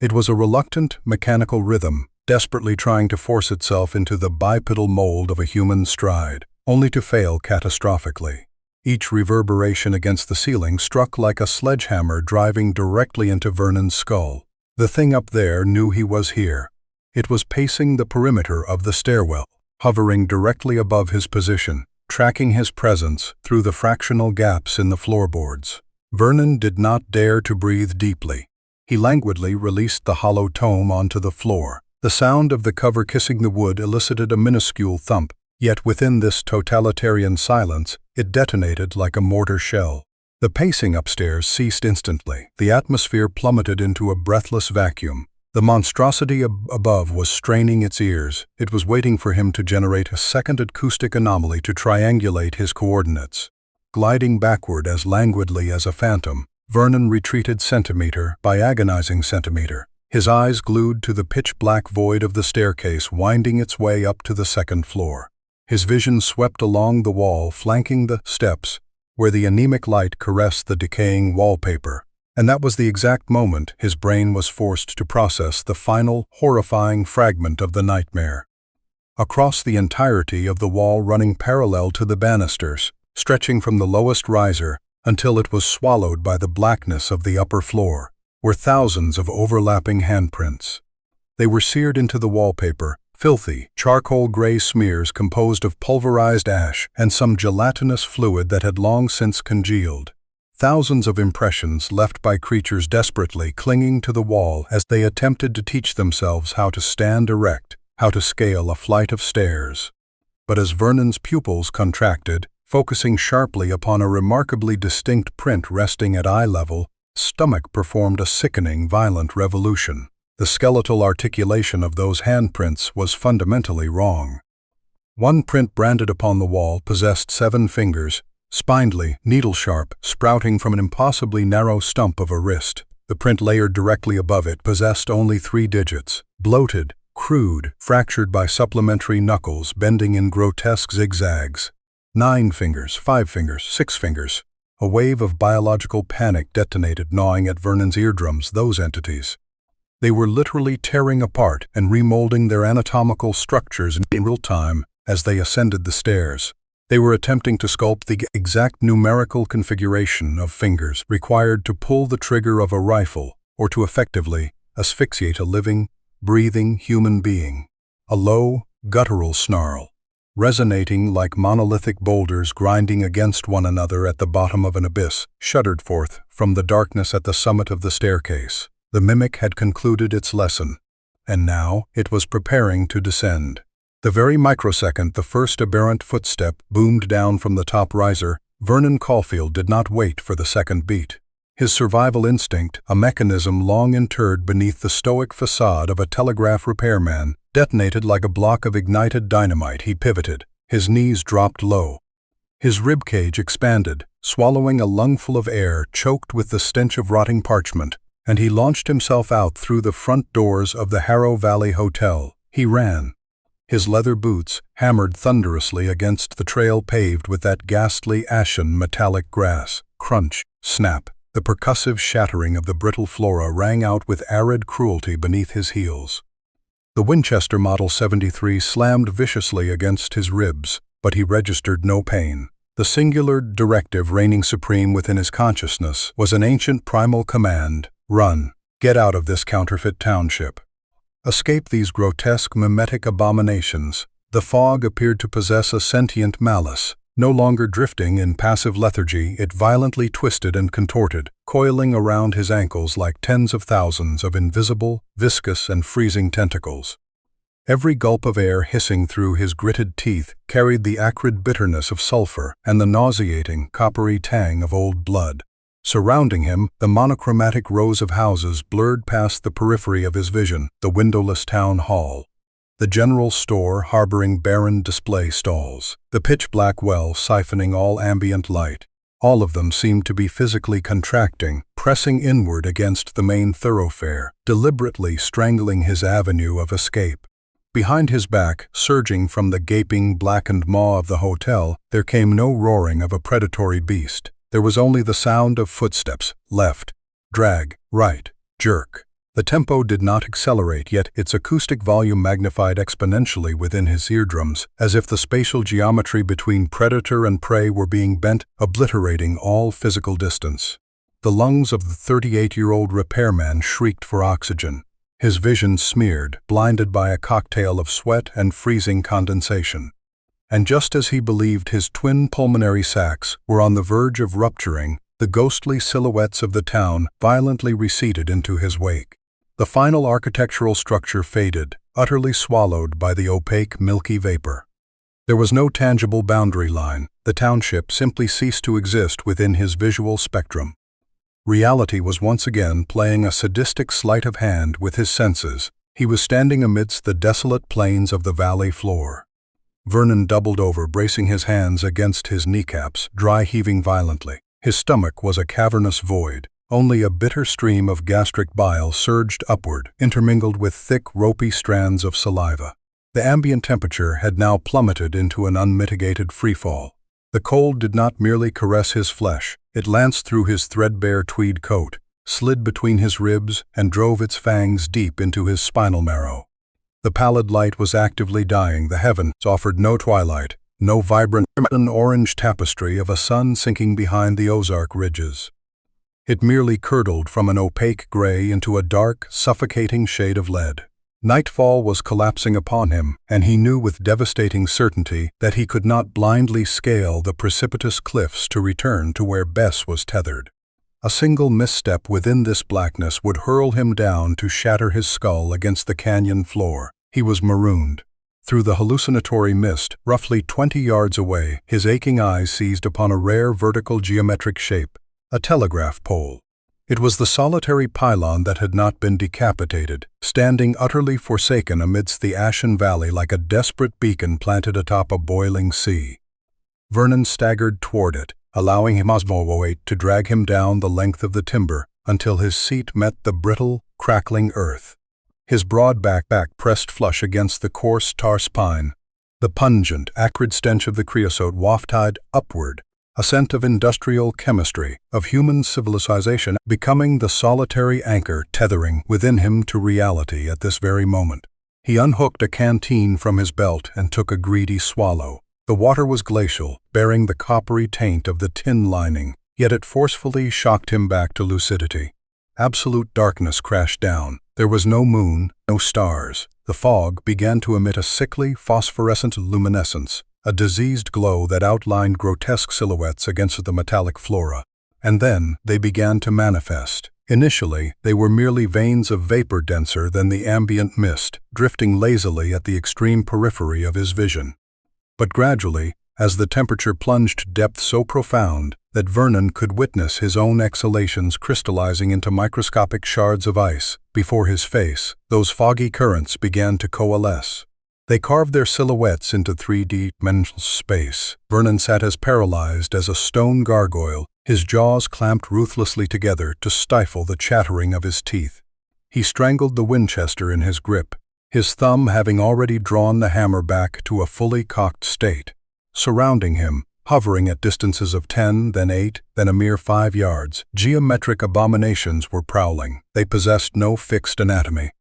It was a reluctant, mechanical rhythm, desperately trying to force itself into the bipedal mold of a human stride, only to fail catastrophically. Each reverberation against the ceiling struck like a sledgehammer driving directly into Vernon's skull. The thing up there knew he was here. It was pacing the perimeter of the stairwell, hovering directly above his position, tracking his presence through the fractional gaps in the floorboards. Vernon did not dare to breathe deeply. He languidly released the hollow tome onto the floor. The sound of the cover kissing the wood elicited a minuscule thump, yet within this totalitarian silence, it detonated like a mortar shell. The pacing upstairs ceased instantly. The atmosphere plummeted into a breathless vacuum. The monstrosity above was straining its ears. It was waiting for him to generate a second acoustic anomaly to triangulate his coordinates. Gliding backward as languidly as a phantom, Vernon retreated centimeter by agonizing centimeter, his eyes glued to the pitch-black void of the staircase winding its way up to the second floor. His vision swept along the wall flanking the steps, where the anemic light caressed the decaying wallpaper, and that was the exact moment his brain was forced to process the final, horrifying fragment of the nightmare. Across the entirety of the wall running parallel to the banisters, stretching from the lowest riser until it was swallowed by the blackness of the upper floor, were thousands of overlapping handprints. They were seared into the wallpaper, filthy, charcoal-gray smears composed of pulverized ash and some gelatinous fluid that had long since congealed. Thousands of impressions left by creatures desperately clinging to the wall as they attempted to teach themselves how to stand erect, how to scale a flight of stairs. But as Vernon's pupils contracted, focusing sharply upon a remarkably distinct print resting at eye level, stomach performed a sickening, violent revolution. The skeletal articulation of those handprints was fundamentally wrong. One print branded upon the wall possessed 7 fingers, spindly, needle-sharp, sprouting from an impossibly narrow stump of a wrist. The print layered directly above it possessed only 3 digits, bloated, crude, fractured by supplementary knuckles bending in grotesque zigzags. 9 fingers, 5 fingers, 6 fingers. A wave of biological panic detonated, gnawing at Vernon's eardrums. Those entities. They were literally tearing apart and remolding their anatomical structures in real time as they ascended the stairs. They were attempting to sculpt the exact numerical configuration of fingers required to pull the trigger of a rifle or to effectively asphyxiate a living, breathing human being. A low, guttural snarl, resonating like monolithic boulders grinding against one another at the bottom of an abyss, shuddered forth from the darkness at the summit of the staircase. The mimic had concluded its lesson. and now it was preparing to descend. The very microsecond the first aberrant footstep boomed down from the top riser, Vernon Caulfield did not wait for the second beat. His survival instinct, a mechanism long interred beneath the stoic facade of a telegraph repairman, detonated like a block of ignited dynamite. He pivoted. His knees dropped low. His ribcage expanded, swallowing a lungful of air choked with the stench of rotting parchment, and he launched himself out through the front doors of the Harrow Valley Hotel. He ran. His leather boots hammered thunderously against the trail paved with that ghastly ashen metallic grass. Crunch, snap. The percussive shattering of the brittle flora rang out with arid cruelty beneath his heels. The Winchester Model 73 slammed viciously against his ribs, but he registered no pain. The singular directive reigning supreme within his consciousness was an ancient primal command: run, get out of this counterfeit township. Escape these grotesque mimetic abominations. The fog appeared to possess a sentient malice. No longer drifting in passive lethargy, it violently twisted and contorted, coiling around his ankles like tens of thousands of invisible, viscous, and freezing tentacles. Every gulp of air hissing through his gritted teeth carried the acrid bitterness of sulfur and the nauseating, coppery tang of old blood. Surrounding him, the monochromatic rows of houses blurred past the periphery of his vision: the windowless town hall, the general store harboring barren display stalls, the pitch-black well siphoning all ambient light. All of them seemed to be physically contracting, pressing inward against the main thoroughfare, deliberately strangling his avenue of escape. Behind his back, surging from the gaping, blackened maw of the hotel, there came no roaring of a predatory beast. There was only the sound of footsteps: left, drag, right, jerk. The tempo did not accelerate, yet its acoustic volume magnified exponentially within his eardrums, as if the spatial geometry between predator and prey were being bent, obliterating all physical distance. The lungs of the 38-year-old repairman shrieked for oxygen. His vision smeared, blinded by a cocktail of sweat and freezing condensation. And just as he believed his twin pulmonary sacs were on the verge of rupturing, the ghostly silhouettes of the town violently receded into his wake. The final architectural structure faded, utterly swallowed by the opaque, milky vapor. There was no tangible boundary line. The township simply ceased to exist within his visual spectrum. Reality was once again playing a sadistic sleight of hand with his senses. He was standing amidst the desolate plains of the valley floor. Vernon doubled over, bracing his hands against his kneecaps, dry heaving violently. His stomach was a cavernous void. Only a bitter stream of gastric bile surged upward, intermingled with thick, ropey strands of saliva. The ambient temperature had now plummeted into an unmitigated freefall. The cold did not merely caress his flesh, it lanced through his threadbare tweed coat, slid between his ribs, and drove its fangs deep into his spinal marrow. The pallid light was actively dying. The heavens offered no twilight, no vibrant orange tapestry of a sun sinking behind the Ozark ridges. It merely curdled from an opaque gray into a dark, suffocating shade of lead. Nightfall was collapsing upon him, and he knew with devastating certainty that he could not blindly scale the precipitous cliffs to return to where Bess was tethered. A single misstep within this blackness would hurl him down to shatter his skull against the canyon floor. He was marooned. Through the hallucinatory mist, roughly 20 yards away, his aching eyes seized upon a rare vertical geometric shape: a telegraph pole. It was the solitary pylon that had not been decapitated, standing utterly forsaken amidst the ashen valley like a desperate beacon planted atop a boiling sea. Vernon staggered toward it, allowing his weight to drag him down the length of the timber until his seat met the brittle, crackling earth. His broad back pressed flush against the coarse tar spine. The pungent, acrid stench of the creosote wafted upward, a scent of industrial chemistry, of human civilization, becoming the solitary anchor tethering within him to reality at this very moment. He unhooked a canteen from his belt and took a greedy swallow. The water was glacial, bearing the coppery taint of the tin lining, yet it forcefully shocked him back to lucidity. Absolute darkness crashed down. There was no moon, no stars. The fog began to emit a sickly, phosphorescent luminescence, a diseased glow that outlined grotesque silhouettes against the metallic flora. And then they began to manifest. Initially, they were merely veins of vapor denser than the ambient mist, drifting lazily at the extreme periphery of his vision. But gradually, as the temperature plunged depth so profound that Vernon could witness his own exhalations crystallizing into microscopic shards of ice before his face, those foggy currents began to coalesce. They carved their silhouettes into 3D-dimensional space. Vernon sat as paralyzed as a stone gargoyle, his jaws clamped ruthlessly together to stifle the chattering of his teeth. He strangled the Winchester in his grip, his thumb having already drawn the hammer back to a fully cocked state. Surrounding him, hovering at distances of 10, then 8, then a mere 5 yards, geometric abominations were prowling. They possessed no fixed anatomy.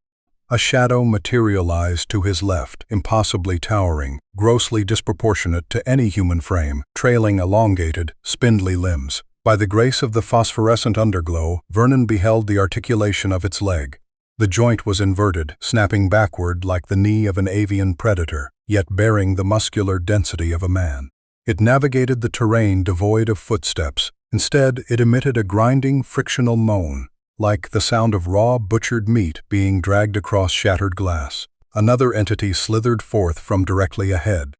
A shadow materialized to his left, impossibly towering, grossly disproportionate to any human frame, trailing elongated, spindly limbs. By the grace of the phosphorescent underglow, Vernon beheld the articulation of its leg. The joint was inverted, snapping backward like the knee of an avian predator, yet bearing the muscular density of a man. It navigated the terrain devoid of footsteps. Instead, it emitted a grinding, frictional moan, like the sound of raw, butchered meat being dragged across shattered glass. Another entity slithered forth from directly ahead.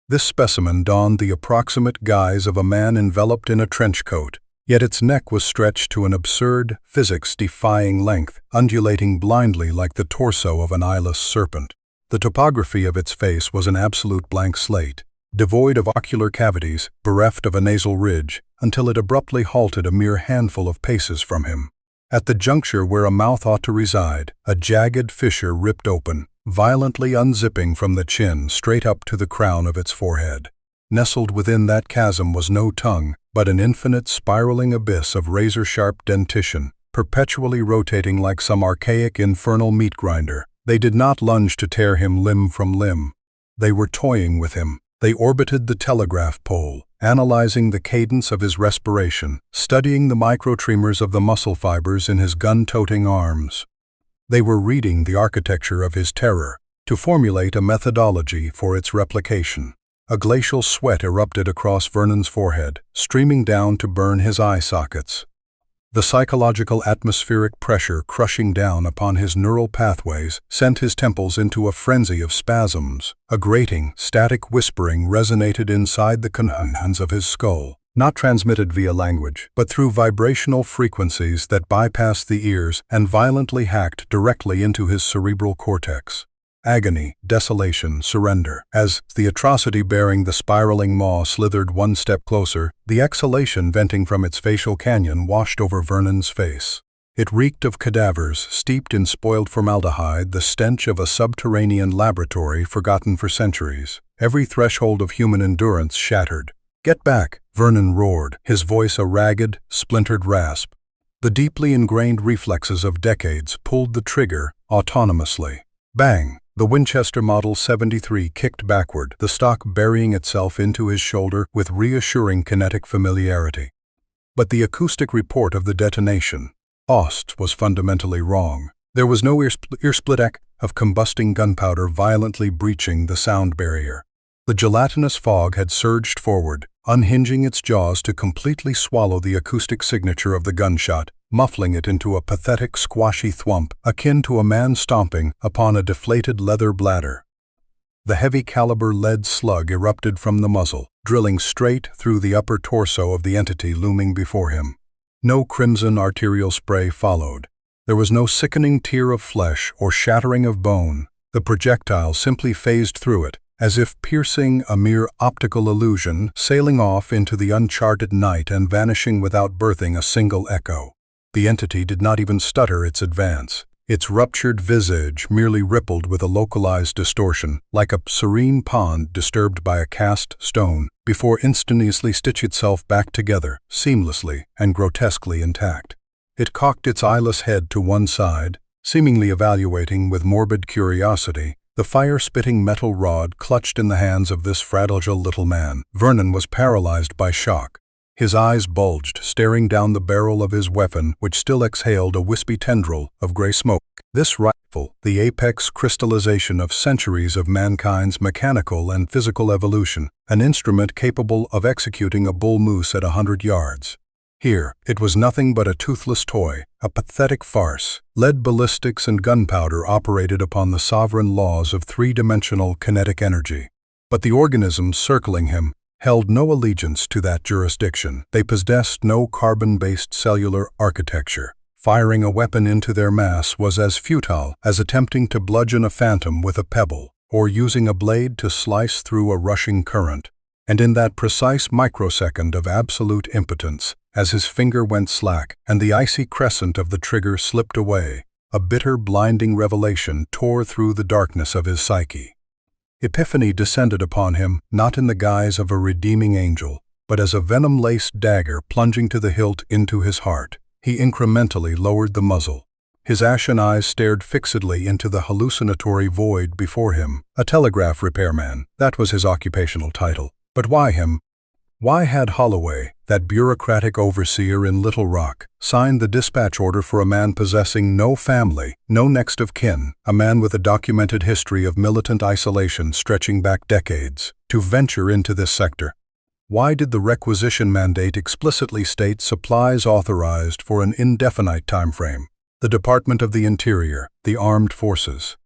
This specimen donned the approximate guise of a man enveloped in a trench coat, yet its neck was stretched to an absurd, physics-defying length, undulating blindly like the torso of an eyeless serpent. The topography of its face was an absolute blank slate, devoid of ocular cavities, bereft of a nasal ridge, until it abruptly halted a mere handful of paces from him. At the juncture where a mouth ought to reside, a jagged fissure ripped open, violently unzipping from the chin straight up to the crown of its forehead. Nestled within that chasm was no tongue, but an infinite spiraling abyss of razor-sharp dentition, perpetually rotating like some archaic infernal meat grinder. They did not lunge to tear him limb from limb. They were toying with him. They orbited the telegraph pole, analyzing the cadence of his respiration, studying the microtremors of the muscle fibers in his gun-toting arms. They were reading the architecture of his terror, to formulate a methodology for its replication. A glacial sweat erupted across Vernon's forehead, streaming down to burn his eye sockets. The psychological atmospheric pressure crushing down upon his neural pathways sent his temples into a frenzy of spasms. A grating, static whispering resonated inside the confines of his skull, not transmitted via language, but through vibrational frequencies that bypassed the ears and violently hacked directly into his cerebral cortex. Agony, desolation, surrender. As the atrocity bearing the spiraling maw slithered one step closer, the exhalation venting from its facial canyon washed over Vernon's face. It reeked of cadavers steeped in spoiled formaldehyde, the stench of a subterranean laboratory forgotten for centuries. Every threshold of human endurance shattered. "Get back!" Vernon roared, his voice a ragged, splintered rasp. The deeply ingrained reflexes of decades pulled the trigger autonomously. Bang! The Winchester Model 73 kicked backward, the stock burying itself into his shoulder with reassuring kinetic familiarity. But the acoustic report of the detonation, was fundamentally wrong. There was no ear-split echo of combusting gunpowder violently breaching the sound barrier. The gelatinous fog had surged forward, unhinging its jaws to completely swallow the acoustic signature of the gunshot, muffling it into a pathetic squashy thwump akin to a man stomping upon a deflated leather bladder. The heavy-caliber lead slug erupted from the muzzle, drilling straight through the upper torso of the entity looming before him. No crimson arterial spray followed. There was no sickening tear of flesh or shattering of bone. The projectile simply phased through it, as if piercing a mere optical illusion, sailing off into the uncharted night and vanishing without birthing a single echo. The entity did not even stutter its advance. Its ruptured visage merely rippled with a localized distortion, like a serene pond disturbed by a cast stone, before instantaneously stitching itself back together, seamlessly and grotesquely intact. It cocked its eyeless head to one side, seemingly evaluating with morbid curiosity the fire-spitting metal rod clutched in the hands of this fragile little man. Vernon was paralyzed by shock. His eyes bulged, staring down the barrel of his weapon, which still exhaled a wispy tendril of gray smoke. This rifle, the apex crystallization of centuries of mankind's mechanical and physical evolution, an instrument capable of executing a bull moose at 100 yards. Here, it was nothing but a toothless toy, a pathetic farce. Lead ballistics and gunpowder operated upon the sovereign laws of three-dimensional kinetic energy. But the organisms circling him held no allegiance to that jurisdiction. They possessed no carbon-based cellular architecture. Firing a weapon into their mass was as futile as attempting to bludgeon a phantom with a pebble, or using a blade to slice through a rushing current. And in that precise microsecond of absolute impotence, as his finger went slack and the icy crescent of the trigger slipped away, a bitter, blinding revelation tore through the darkness of his psyche. Epiphany descended upon him not in the guise of a redeeming angel, but as a venom-laced dagger plunging to the hilt into his heart. He incrementally lowered the muzzle. His ashen eyes stared fixedly into the hallucinatory void before him. A telegraph repairman, that was his occupational title. But why him? Why had Holloway, that bureaucratic overseer in Little Rock, signed the dispatch order for a man possessing no family, no next of kin, a man with a documented history of militant isolation stretching back decades, to venture into this sector? Why did the requisition mandate explicitly state supplies authorized for an indefinite time frame? The Department of the Interior, the Armed Forces.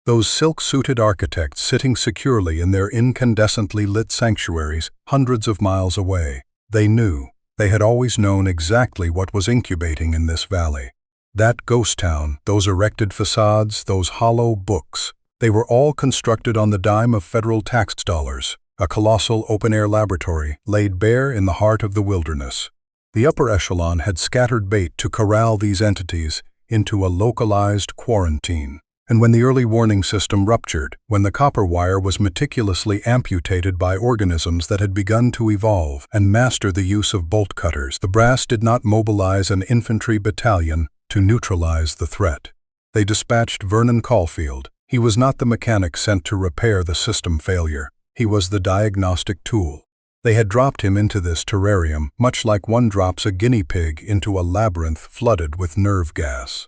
Those silk-suited architects sitting securely in their incandescently lit sanctuaries hundreds of miles away. They knew, they had always known exactly what was incubating in this valley. That ghost town, those erected facades, those hollow books, they were all constructed on the dime of federal tax dollars. A colossal open-air laboratory laid bare in the heart of the wilderness. The upper echelon had scattered bait to corral these entities into a localized quarantine. And when the early warning system ruptured, when the copper wire was meticulously amputated by organisms that had begun to evolve and master the use of bolt cutters, the brass did not mobilize an infantry battalion to neutralize the threat. They dispatched Vernon Caulfield. He was not the mechanic sent to repair the system failure. He was the diagnostic tool. They had dropped him into this terrarium, much like one drops a guinea pig into a labyrinth flooded with nerve gas.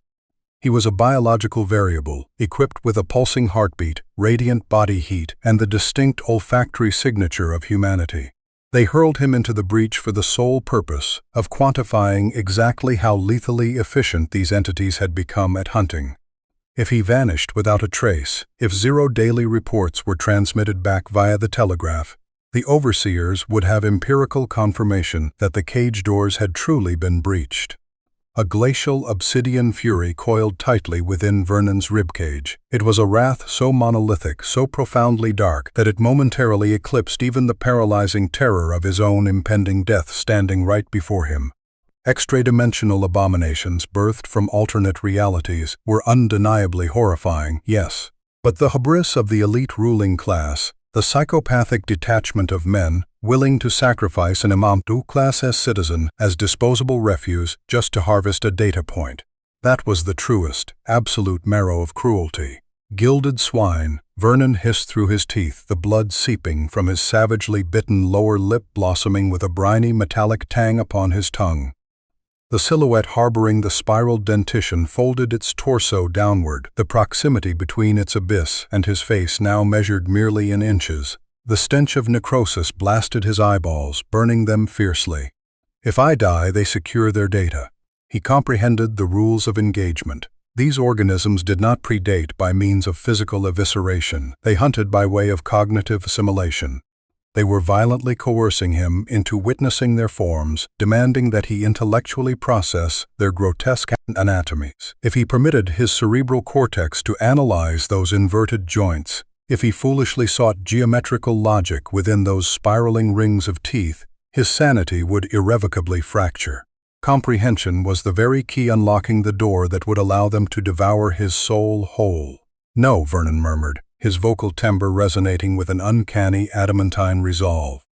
He was a biological variable, equipped with a pulsing heartbeat, radiant body heat, and the distinct olfactory signature of humanity. They hurled him into the breach for the sole purpose of quantifying exactly how lethally efficient these entities had become at hunting. If he vanished without a trace, if 0 daily reports were transmitted back via the telegraph, the overseers would have empirical confirmation that the cage doors had truly been breached. A glacial obsidian fury coiled tightly within Vernon's ribcage. It was a wrath so monolithic, so profoundly dark, that it momentarily eclipsed even the paralyzing terror of his own impending death standing right before him. Extra-dimensional abominations birthed from alternate realities were undeniably horrifying, yes. But the hubris of the elite ruling class, the psychopathic detachment of men willing to sacrifice an impromptu Class S citizen as disposable refuse just to harvest a data point. That was the truest, absolute marrow of cruelty. Gilded swine, Vernon hissed through his teeth, the blood seeping from his savagely bitten lower lip blossoming with a briny metallic tang upon his tongue. The silhouette harboring the spiral dentition folded its torso downward, the proximity between its abyss and his face now measured merely in inches. The stench of necrosis blasted his eyeballs, burning them fiercely. If I die, they secure their data. He comprehended the rules of engagement. These organisms did not predate by means of physical evisceration. They hunted by way of cognitive assimilation. They were violently coercing him into witnessing their forms, demanding that he intellectually process their grotesque anatomies. If he permitted his cerebral cortex to analyze those inverted joints, if he foolishly sought geometrical logic within those spiraling rings of teeth, his sanity would irrevocably fracture. Comprehension was the very key unlocking the door that would allow them to devour his soul whole. "No," Vernon murmured, his vocal timbre resonating with an uncanny adamantine resolve.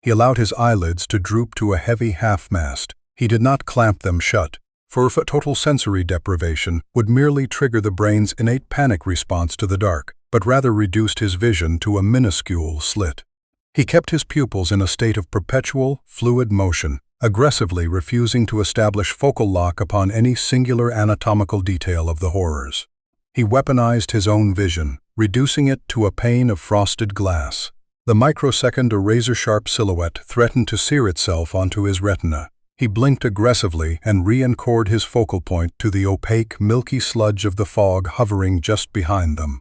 He allowed his eyelids to droop to a heavy half-mast. He did not clamp them shut, for if a total sensory deprivation would merely trigger the brain's innate panic response to the dark, but rather reduced his vision to a minuscule slit. He kept his pupils in a state of perpetual, fluid motion, aggressively refusing to establish focal lock upon any singular anatomical detail of the horrors. He weaponized his own vision, reducing it to a pane of frosted glass. The microsecond a razor-sharp silhouette threatened to sear itself onto his retina. He blinked aggressively and re-anchored his focal point to the opaque, milky sludge of the fog hovering just behind them.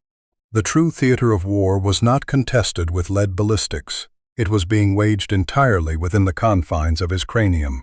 The true theater of war was not contested with lead ballistics. It was being waged entirely within the confines of his cranium.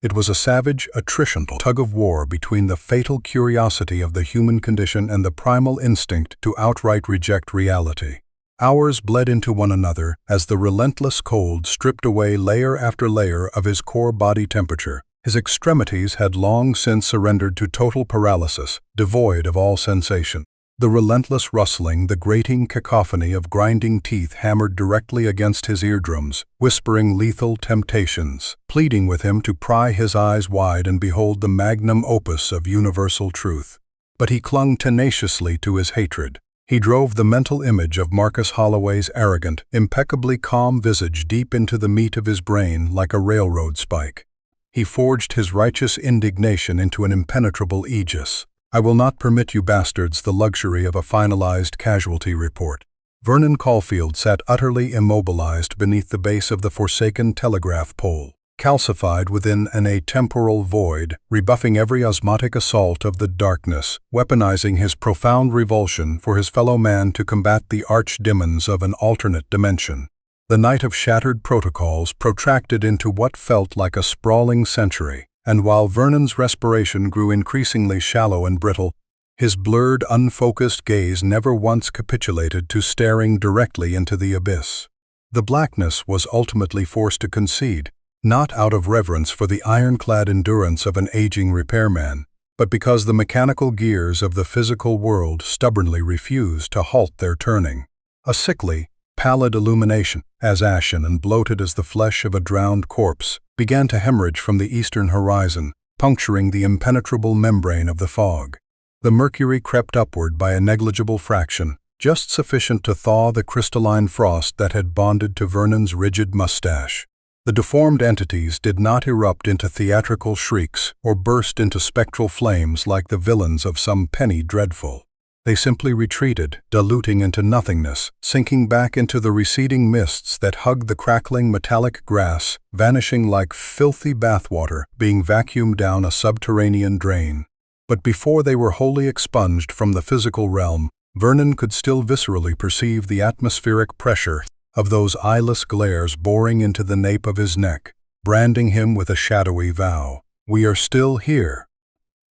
It was a savage, attritional tug-of-war between the fatal curiosity of the human condition and the primal instinct to outright reject reality. Hours bled into one another as the relentless cold stripped away layer after layer of his core body temperature. His extremities had long since surrendered to total paralysis, devoid of all sensation. The relentless rustling, the grating cacophony of grinding teeth hammered directly against his eardrums, whispering lethal temptations, pleading with him to pry his eyes wide and behold the magnum opus of universal truth. But he clung tenaciously to his hatred. He drove the mental image of Marcus Holloway's arrogant, impeccably calm visage deep into the meat of his brain like a railroad spike. He forged his righteous indignation into an impenetrable aegis. "I will not permit you bastards the luxury of a finalized casualty report." Vernon Caulfield sat utterly immobilized beneath the base of the forsaken telegraph pole, calcified within an atemporal void, rebuffing every osmotic assault of the darkness, weaponizing his profound revulsion for his fellow man to combat the archdemons of an alternate dimension. The night of shattered protocols protracted into what felt like a sprawling century. And while Vernon's respiration grew increasingly shallow and brittle, his blurred, unfocused gaze never once capitulated to staring directly into the abyss. The blackness was ultimately forced to concede, not out of reverence for the ironclad endurance of an aging repairman, but because the mechanical gears of the physical world stubbornly refused to halt their turning. A sickly, pallid illumination, as ashen and bloated as the flesh of a drowned corpse, began to hemorrhage from the eastern horizon, puncturing the impenetrable membrane of the fog. The mercury crept upward by a negligible fraction, just sufficient to thaw the crystalline frost that had bonded to Vernon's rigid mustache. The deformed entities did not erupt into theatrical shrieks or burst into spectral flames like the villains of some penny dreadful. They simply retreated, diluting into nothingness, sinking back into the receding mists that hugged the crackling metallic grass, vanishing like filthy bathwater being vacuumed down a subterranean drain. But before they were wholly expunged from the physical realm, Vernon could still viscerally perceive the atmospheric pressure of those eyeless glares boring into the nape of his neck, branding him with a shadowy vow. "We are still here.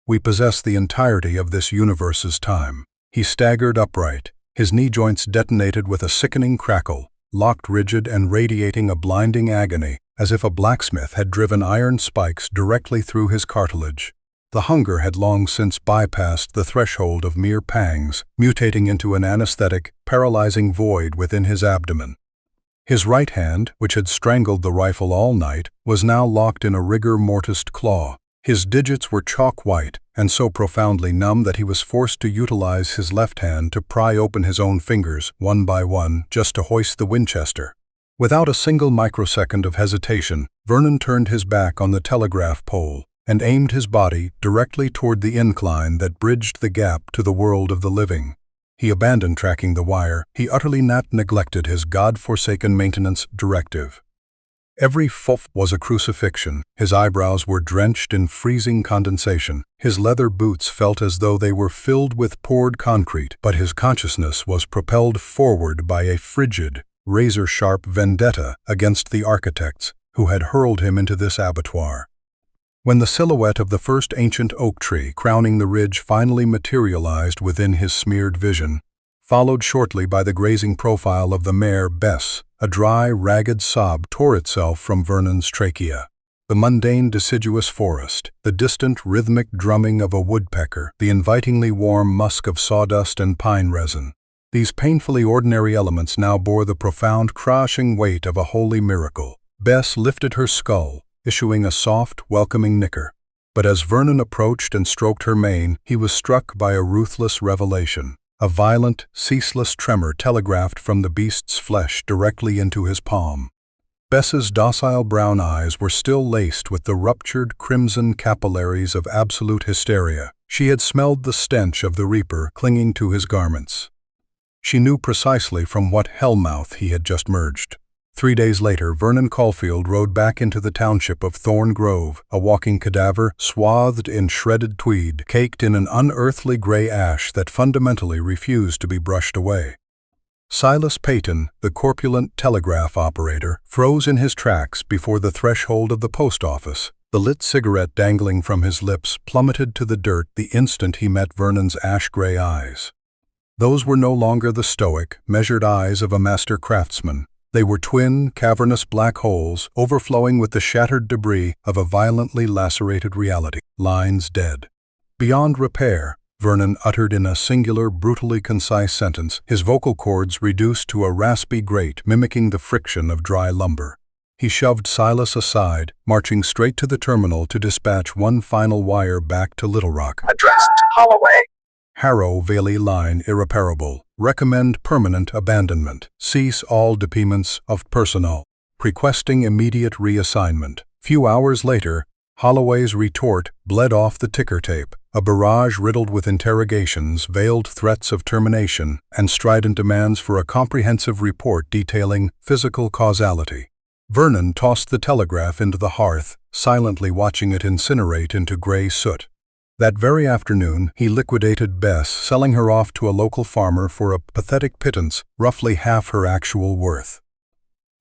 We possess the entirety of this universe's time." He staggered upright, his knee joints detonated with a sickening crackle, locked rigid and radiating a blinding agony, as if a blacksmith had driven iron spikes directly through his cartilage. The hunger had long since bypassed the threshold of mere pangs, mutating into an anesthetic, paralyzing void within his abdomen. His right hand, which had strangled the rifle all night, was now locked in a rigor mortised claw. His digits were chalk white and so profoundly numb that he was forced to utilize his left hand to pry open his own fingers, one by one, just to hoist the Winchester. Without a single microsecond of hesitation, Vernon turned his back on the telegraph pole and aimed his body directly toward the incline that bridged the gap to the world of the living. He abandoned tracking the wire. He utterly neglected his God-forsaken maintenance directive. Every foot was a crucifixion. His eyebrows were drenched in freezing condensation. His leather boots felt as though they were filled with poured concrete, but his consciousness was propelled forward by a frigid, razor-sharp vendetta against the architects who had hurled him into this abattoir. When the silhouette of the first ancient oak tree crowning the ridge finally materialized within his smeared vision, followed shortly by the grazing profile of the mare Bess, a dry, ragged sob tore itself from Vernon's trachea. The mundane, deciduous forest, the distant, rhythmic drumming of a woodpecker, the invitingly warm musk of sawdust and pine resin. These painfully ordinary elements now bore the profound, crushing weight of a holy miracle. Bess lifted her skull, issuing a soft, welcoming nicker. But as Vernon approached and stroked her mane, he was struck by a ruthless revelation. A violent, ceaseless tremor telegraphed from the beast's flesh directly into his palm. Bess's docile brown eyes were still laced with the ruptured crimson capillaries of absolute hysteria. She had smelled the stench of the reaper clinging to his garments. She knew precisely from what hellmouth he had just merged. 3 days later, Vernon Caulfield rode back into the township of Thorn Grove, a walking cadaver swathed in shredded tweed, caked in an unearthly gray ash that fundamentally refused to be brushed away. Silas Peyton, the corpulent telegraph operator, froze in his tracks before the threshold of the post office. The lit cigarette dangling from his lips plummeted to the dirt the instant he met Vernon's ash-gray eyes. Those were no longer the stoic, measured eyes of a master craftsman. They were twin, cavernous black holes overflowing with the shattered debris of a violently lacerated reality. Lines dead. Beyond repair, Vernon uttered in a singular, brutally concise sentence, his vocal cords reduced to a raspy grate mimicking the friction of dry lumber. He shoved Silas aside, marching straight to the terminal to dispatch one final wire back to Little Rock. Addressed Holloway. Harrow Valley Line irreparable. Recommend permanent abandonment. Cease all deployments of personnel. Requesting immediate reassignment. Few hours later, Holloway's retort bled off the ticker tape, a barrage riddled with interrogations, veiled threats of termination, and strident demands for a comprehensive report detailing physical causality. Vernon tossed the telegraph into the hearth, silently watching it incinerate into gray soot. That very afternoon, he liquidated Bess, selling her off to a local farmer for a pathetic pittance, roughly half her actual worth.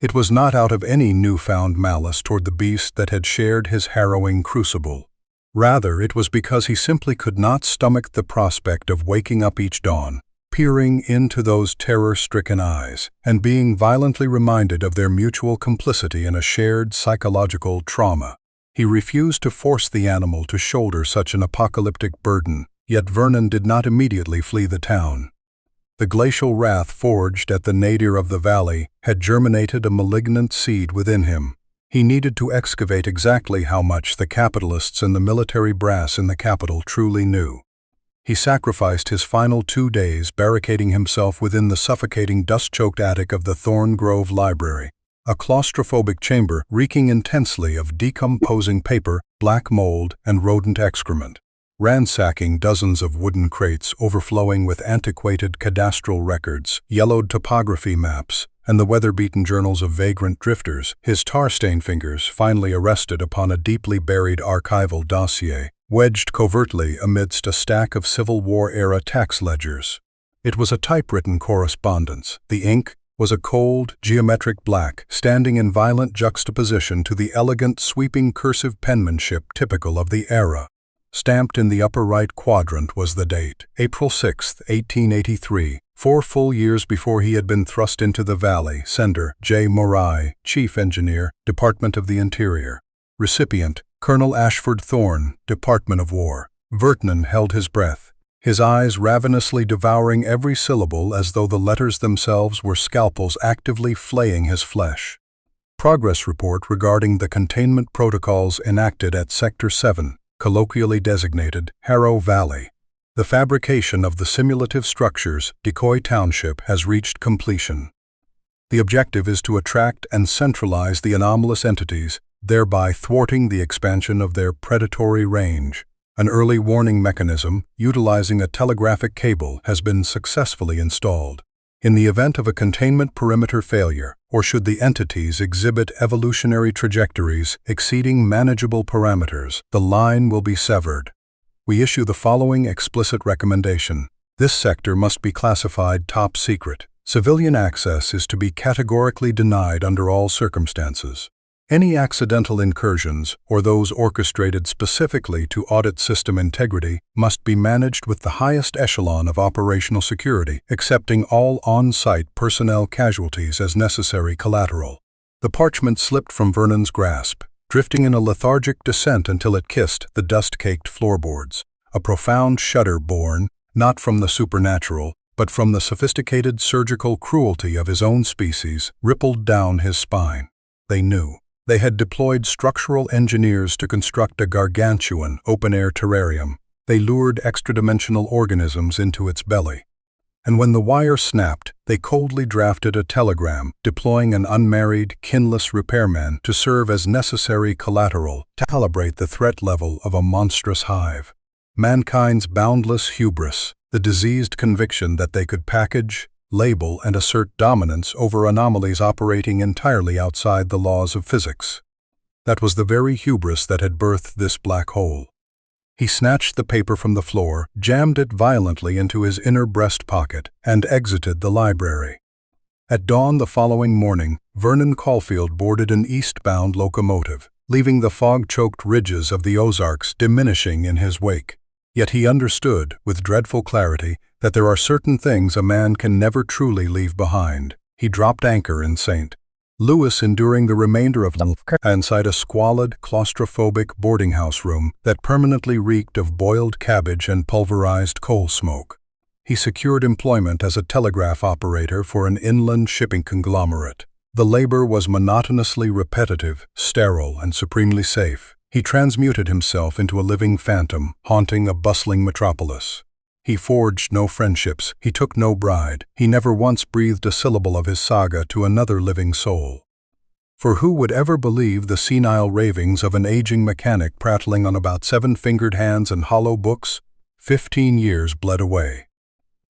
It was not out of any newfound malice toward the beast that had shared his harrowing crucible. Rather, it was because he simply could not stomach the prospect of waking up each dawn, peering into those terror-stricken eyes, and being violently reminded of their mutual complicity in a shared psychological trauma. He refused to force the animal to shoulder such an apocalyptic burden, yet Vernon did not immediately flee the town. The glacial wrath forged at the nadir of the valley had germinated a malignant seed within him. He needed to excavate exactly how much the capitalists and the military brass in the capital truly knew. He sacrificed his final 2 days barricading himself within the suffocating dust-choked attic of the Thorn Grove Library, a claustrophobic chamber reeking intensely of decomposing paper, black mold, and rodent excrement. Ransacking dozens of wooden crates overflowing with antiquated cadastral records, yellowed topography maps, and the weather-beaten journals of vagrant drifters, his tar-stained fingers finally arrested upon a deeply buried archival dossier, wedged covertly amidst a stack of Civil War-era tax ledgers. It was a typewritten correspondence. The ink was a cold, geometric black, standing in violent juxtaposition to the elegant, sweeping cursive penmanship typical of the era. Stamped in the upper right quadrant was the date, April 6, 1883, 4 full years before he had been thrust into the valley. Sender, J. Morai, Chief Engineer, Department of the Interior. Recipient, Colonel Ashford Thorne, Department of War. Vernon held his breath, his eyes ravenously devouring every syllable as though the letters themselves were scalpels actively flaying his flesh. Progress report regarding the containment protocols enacted at Sector 7, colloquially designated Harrow Valley. The fabrication of the simulative structures, Decoy Township, has reached completion. The objective is to attract and centralize the anomalous entities, thereby thwarting the expansion of their predatory range. An early warning mechanism, utilizing a telegraphic cable, has been successfully installed. In the event of a containment perimeter failure, or should the entities exhibit evolutionary trajectories exceeding manageable parameters, the line will be severed. We issue the following explicit recommendation. This sector must be classified top secret. Civilian access is to be categorically denied under all circumstances. Any accidental incursions, or those orchestrated specifically to audit system integrity, must be managed with the highest echelon of operational security, accepting all on-site personnel casualties as necessary collateral. The parchment slipped from Vernon's grasp, drifting in a lethargic descent until it kissed the dust-caked floorboards. A profound shudder born, not from the supernatural, but from the sophisticated surgical cruelty of his own species, rippled down his spine. They knew. They had deployed structural engineers to construct a gargantuan open-air terrarium. They lured extra-dimensional organisms into its belly. And when the wire snapped, they coldly drafted a telegram, deploying an unmarried, kinless repairman to serve as necessary collateral to calibrate the threat level of a monstrous hive. Mankind's boundless hubris, the diseased conviction that they could package, label, and assert dominance over anomalies operating entirely outside the laws of physics. That was the very hubris that had birthed this black hole. He snatched the paper from the floor, jammed it violently into his inner breast pocket, and exited the library. At dawn the following morning, Vernon Caulfield boarded an eastbound locomotive, leaving the fog-choked ridges of the Ozarks diminishing in his wake. Yet he understood, with dreadful clarity, that there are certain things a man can never truly leave behind. He dropped anchor in St. Louis, enduring the remainder of life inside a squalid, claustrophobic boarding-house room that permanently reeked of boiled cabbage and pulverized coal smoke. He secured employment as a telegraph operator for an inland shipping conglomerate. The labor was monotonously repetitive, sterile, and supremely safe. He transmuted himself into a living phantom, haunting a bustling metropolis. He forged no friendships, he took no bride, he never once breathed a syllable of his saga to another living soul. For who would ever believe the senile ravings of an aging mechanic prattling on about 7-fingered hands and hollow books? 15 years bled away.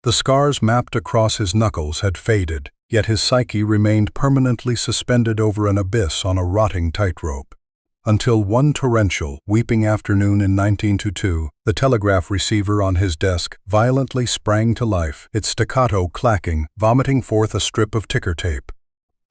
The scars mapped across his knuckles had faded, yet his psyche remained permanently suspended over an abyss on a rotting tightrope. Until one torrential, weeping afternoon in 1922, the telegraph receiver on his desk violently sprang to life, its staccato clacking, vomiting forth a strip of ticker tape.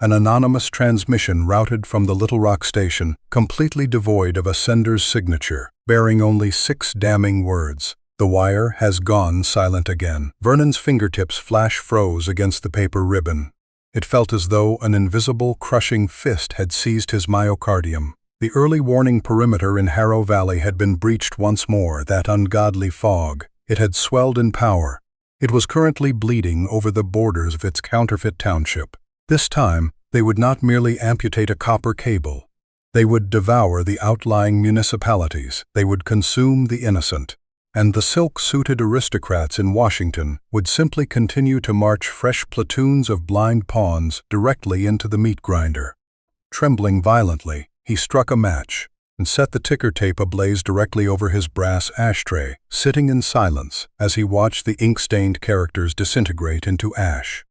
An anonymous transmission routed from the Little Rock station, completely devoid of a sender's signature, bearing only 6 damning words. The wire has gone silent again. Vernon's fingertips froze against the paper ribbon. It felt as though an invisible, crushing fist had seized his myocardium. The early warning perimeter in Harrow Valley had been breached once more, that ungodly fog. It had swelled in power. It was currently bleeding over the borders of its counterfeit township. This time, they would not merely amputate a copper cable. They would devour the outlying municipalities. They would consume the innocent. And the silk-suited aristocrats in Washington would simply continue to march fresh platoons of blind pawns directly into the meat grinder. Trembling violently, he struck a match and set the ticker tape ablaze directly over his brass ashtray, sitting in silence as he watched the ink-stained characters disintegrate into ash.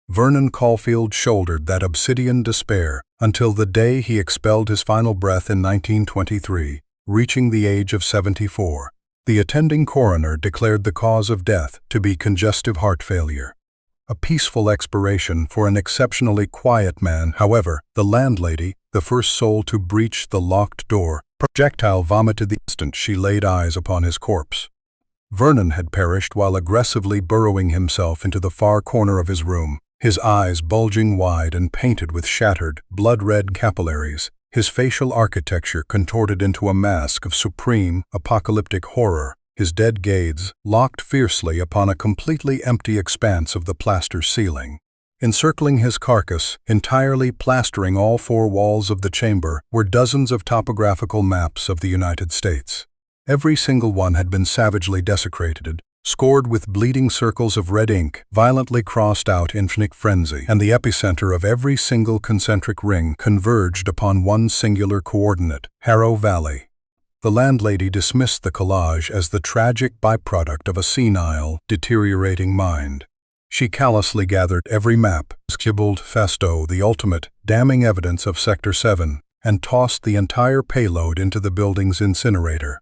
Vernon Caulfield shouldered that obsidian despair until the day he expelled his final breath in 1923, reaching the age of 74. The attending coroner declared the cause of death to be congestive heart failure. A peaceful expiration for an exceptionally quiet man. However, the landlady, the first soul to breach the locked door, projectile vomited the instant she laid eyes upon his corpse. Vernon had perished while aggressively burrowing himself into the far corner of his room, his eyes bulging wide and painted with shattered, blood-red capillaries, his facial architecture contorted into a mask of supreme, apocalyptic horror, his dead gaze locked fiercely upon a completely empty expanse of the plaster ceiling. Encircling his carcass, entirely plastering all 4 walls of the chamber, were dozens of topographical maps of the United States. Every single one had been savagely desecrated, scored with bleeding circles of red ink, violently crossed out in frantic frenzy, and the epicenter of every single concentric ring converged upon one singular coordinate, Harrow Valley. The landlady dismissed the collage as the tragic byproduct of a senile, deteriorating mind. She callously gathered every map, scribbled fasto the ultimate, damning evidence of Sector 7, and tossed the entire payload into the building's incinerator.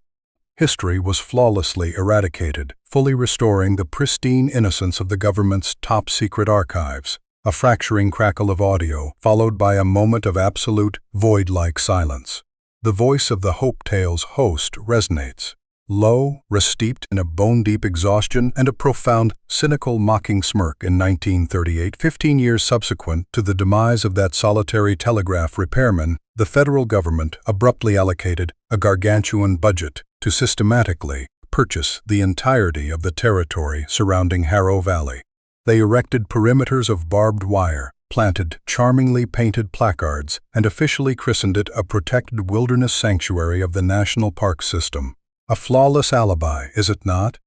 History was flawlessly eradicated, fully restoring the pristine innocence of the government's top-secret archives. A fracturing crackle of audio, followed by a moment of absolute, void-like silence. The voice of the Hope Tales host resonates. Low, steeped in a bone-deep exhaustion and a profound, cynical mocking smirk in 1938, 15 years subsequent to the demise of that solitary telegraph repairman, the federal government abruptly allocated a gargantuan budget to systematically purchase the entirety of the territory surrounding Harrow Valley. They erected perimeters of barbed wire, planted charmingly painted placards, and officially christened it a protected wilderness sanctuary of the National Park System. A flawless alibi, is it not?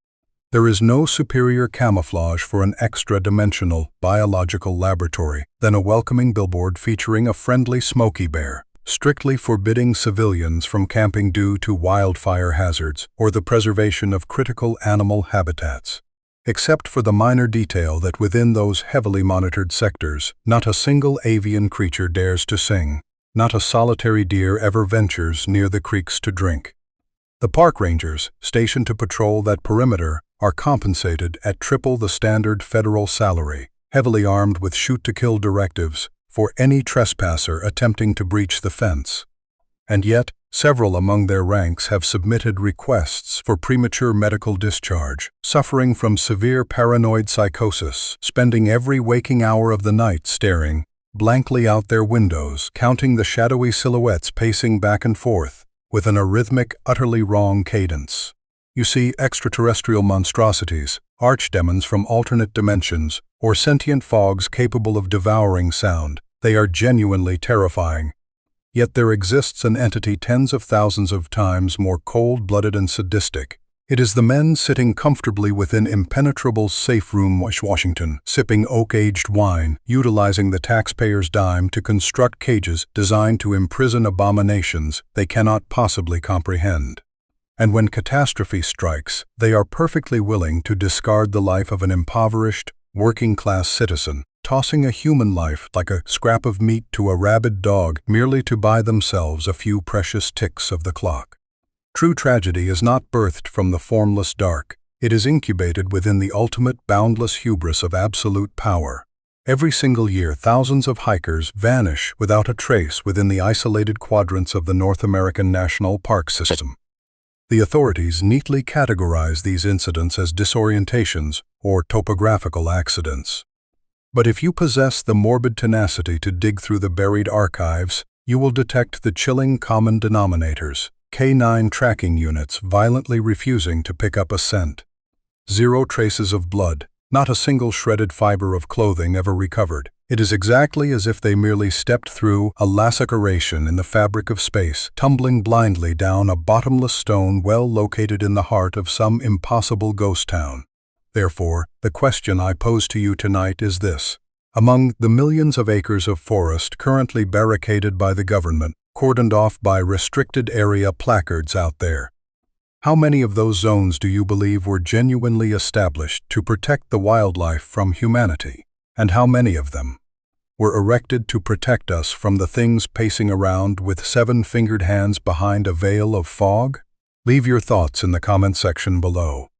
There is no superior camouflage for an extra-dimensional biological laboratory than a welcoming billboard featuring a friendly Smokey Bear, strictly forbidding civilians from camping due to wildfire hazards or the preservation of critical animal habitats. except for the minor detail that within those heavily monitored sectors, not a single avian creature dares to sing, not a solitary deer ever ventures near the creeks to drink. The park rangers, stationed to patrol that perimeter, are compensated at triple the standard federal salary, heavily armed with shoot-to-kill directives for any trespasser attempting to breach the fence. And yet, several among their ranks have submitted requests for premature medical discharge, suffering from severe paranoid psychosis, spending every waking hour of the night staring blankly out their windows, counting the shadowy silhouettes pacing back and forth with an arrhythmic, utterly wrong cadence. You see extraterrestrial monstrosities, archdemons from alternate dimensions, or sentient fogs capable of devouring sound. They are genuinely terrifying. Yet there exists an entity tens of thousands of times more cold-blooded and sadistic. It is the men sitting comfortably within impenetrable safe room Washington, sipping oak-aged wine, utilizing the taxpayer's dime to construct cages designed to imprison abominations they cannot possibly comprehend. And when catastrophe strikes, they are perfectly willing to discard the life of an impoverished, working-class citizen, tossing a human life like a scrap of meat to a rabid dog merely to buy themselves a few precious ticks of the clock. True tragedy is not birthed from the formless dark. It is incubated within the ultimate boundless hubris of absolute power. Every single year, thousands of hikers vanish without a trace within the isolated quadrants of the North American National Park System. The authorities neatly categorize these incidents as disorientations or topographical accidents. But if you possess the morbid tenacity to dig through the buried archives, you will detect the chilling common denominators: K9 tracking units violently refusing to pick up a scent. 0 traces of blood, not a single shredded fiber of clothing ever recovered. It is exactly as if they merely stepped through a laceration in the fabric of space, tumbling blindly down a bottomless stone well located in the heart of some impossible ghost town. Therefore, the question I pose to you tonight is this. Among the millions of acres of forest currently barricaded by the government, cordoned off by restricted area placards out there, how many of those zones do you believe were genuinely established to protect the wildlife from humanity? And how many of them were erected to protect us from the things pacing around with 7-fingered hands behind a veil of fog? Leave your thoughts in the comment section below.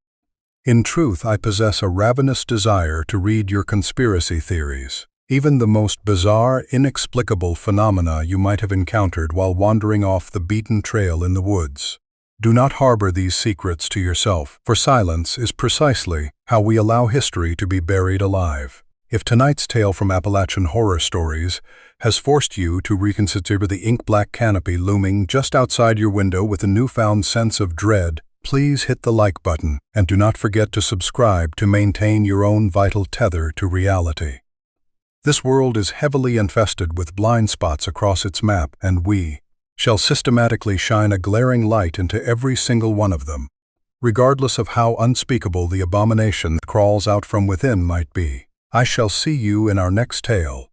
In truth, I possess a ravenous desire to read your conspiracy theories, even the most bizarre, inexplicable phenomena you might have encountered while wandering off the beaten trail in the woods. Do not harbor these secrets to yourself, for silence is precisely how we allow history to be buried alive. If tonight's tale from Appalachian Horror Stories has forced you to reconsider the ink-black canopy looming just outside your window with a newfound sense of dread, please hit the like button and do not forget to subscribe to maintain your own vital tether to reality. This world is heavily infested with blind spots across its map, and we shall systematically shine a glaring light into every single one of them, regardless of how unspeakable the abomination that crawls out from within might be. I shall see you in our next tale.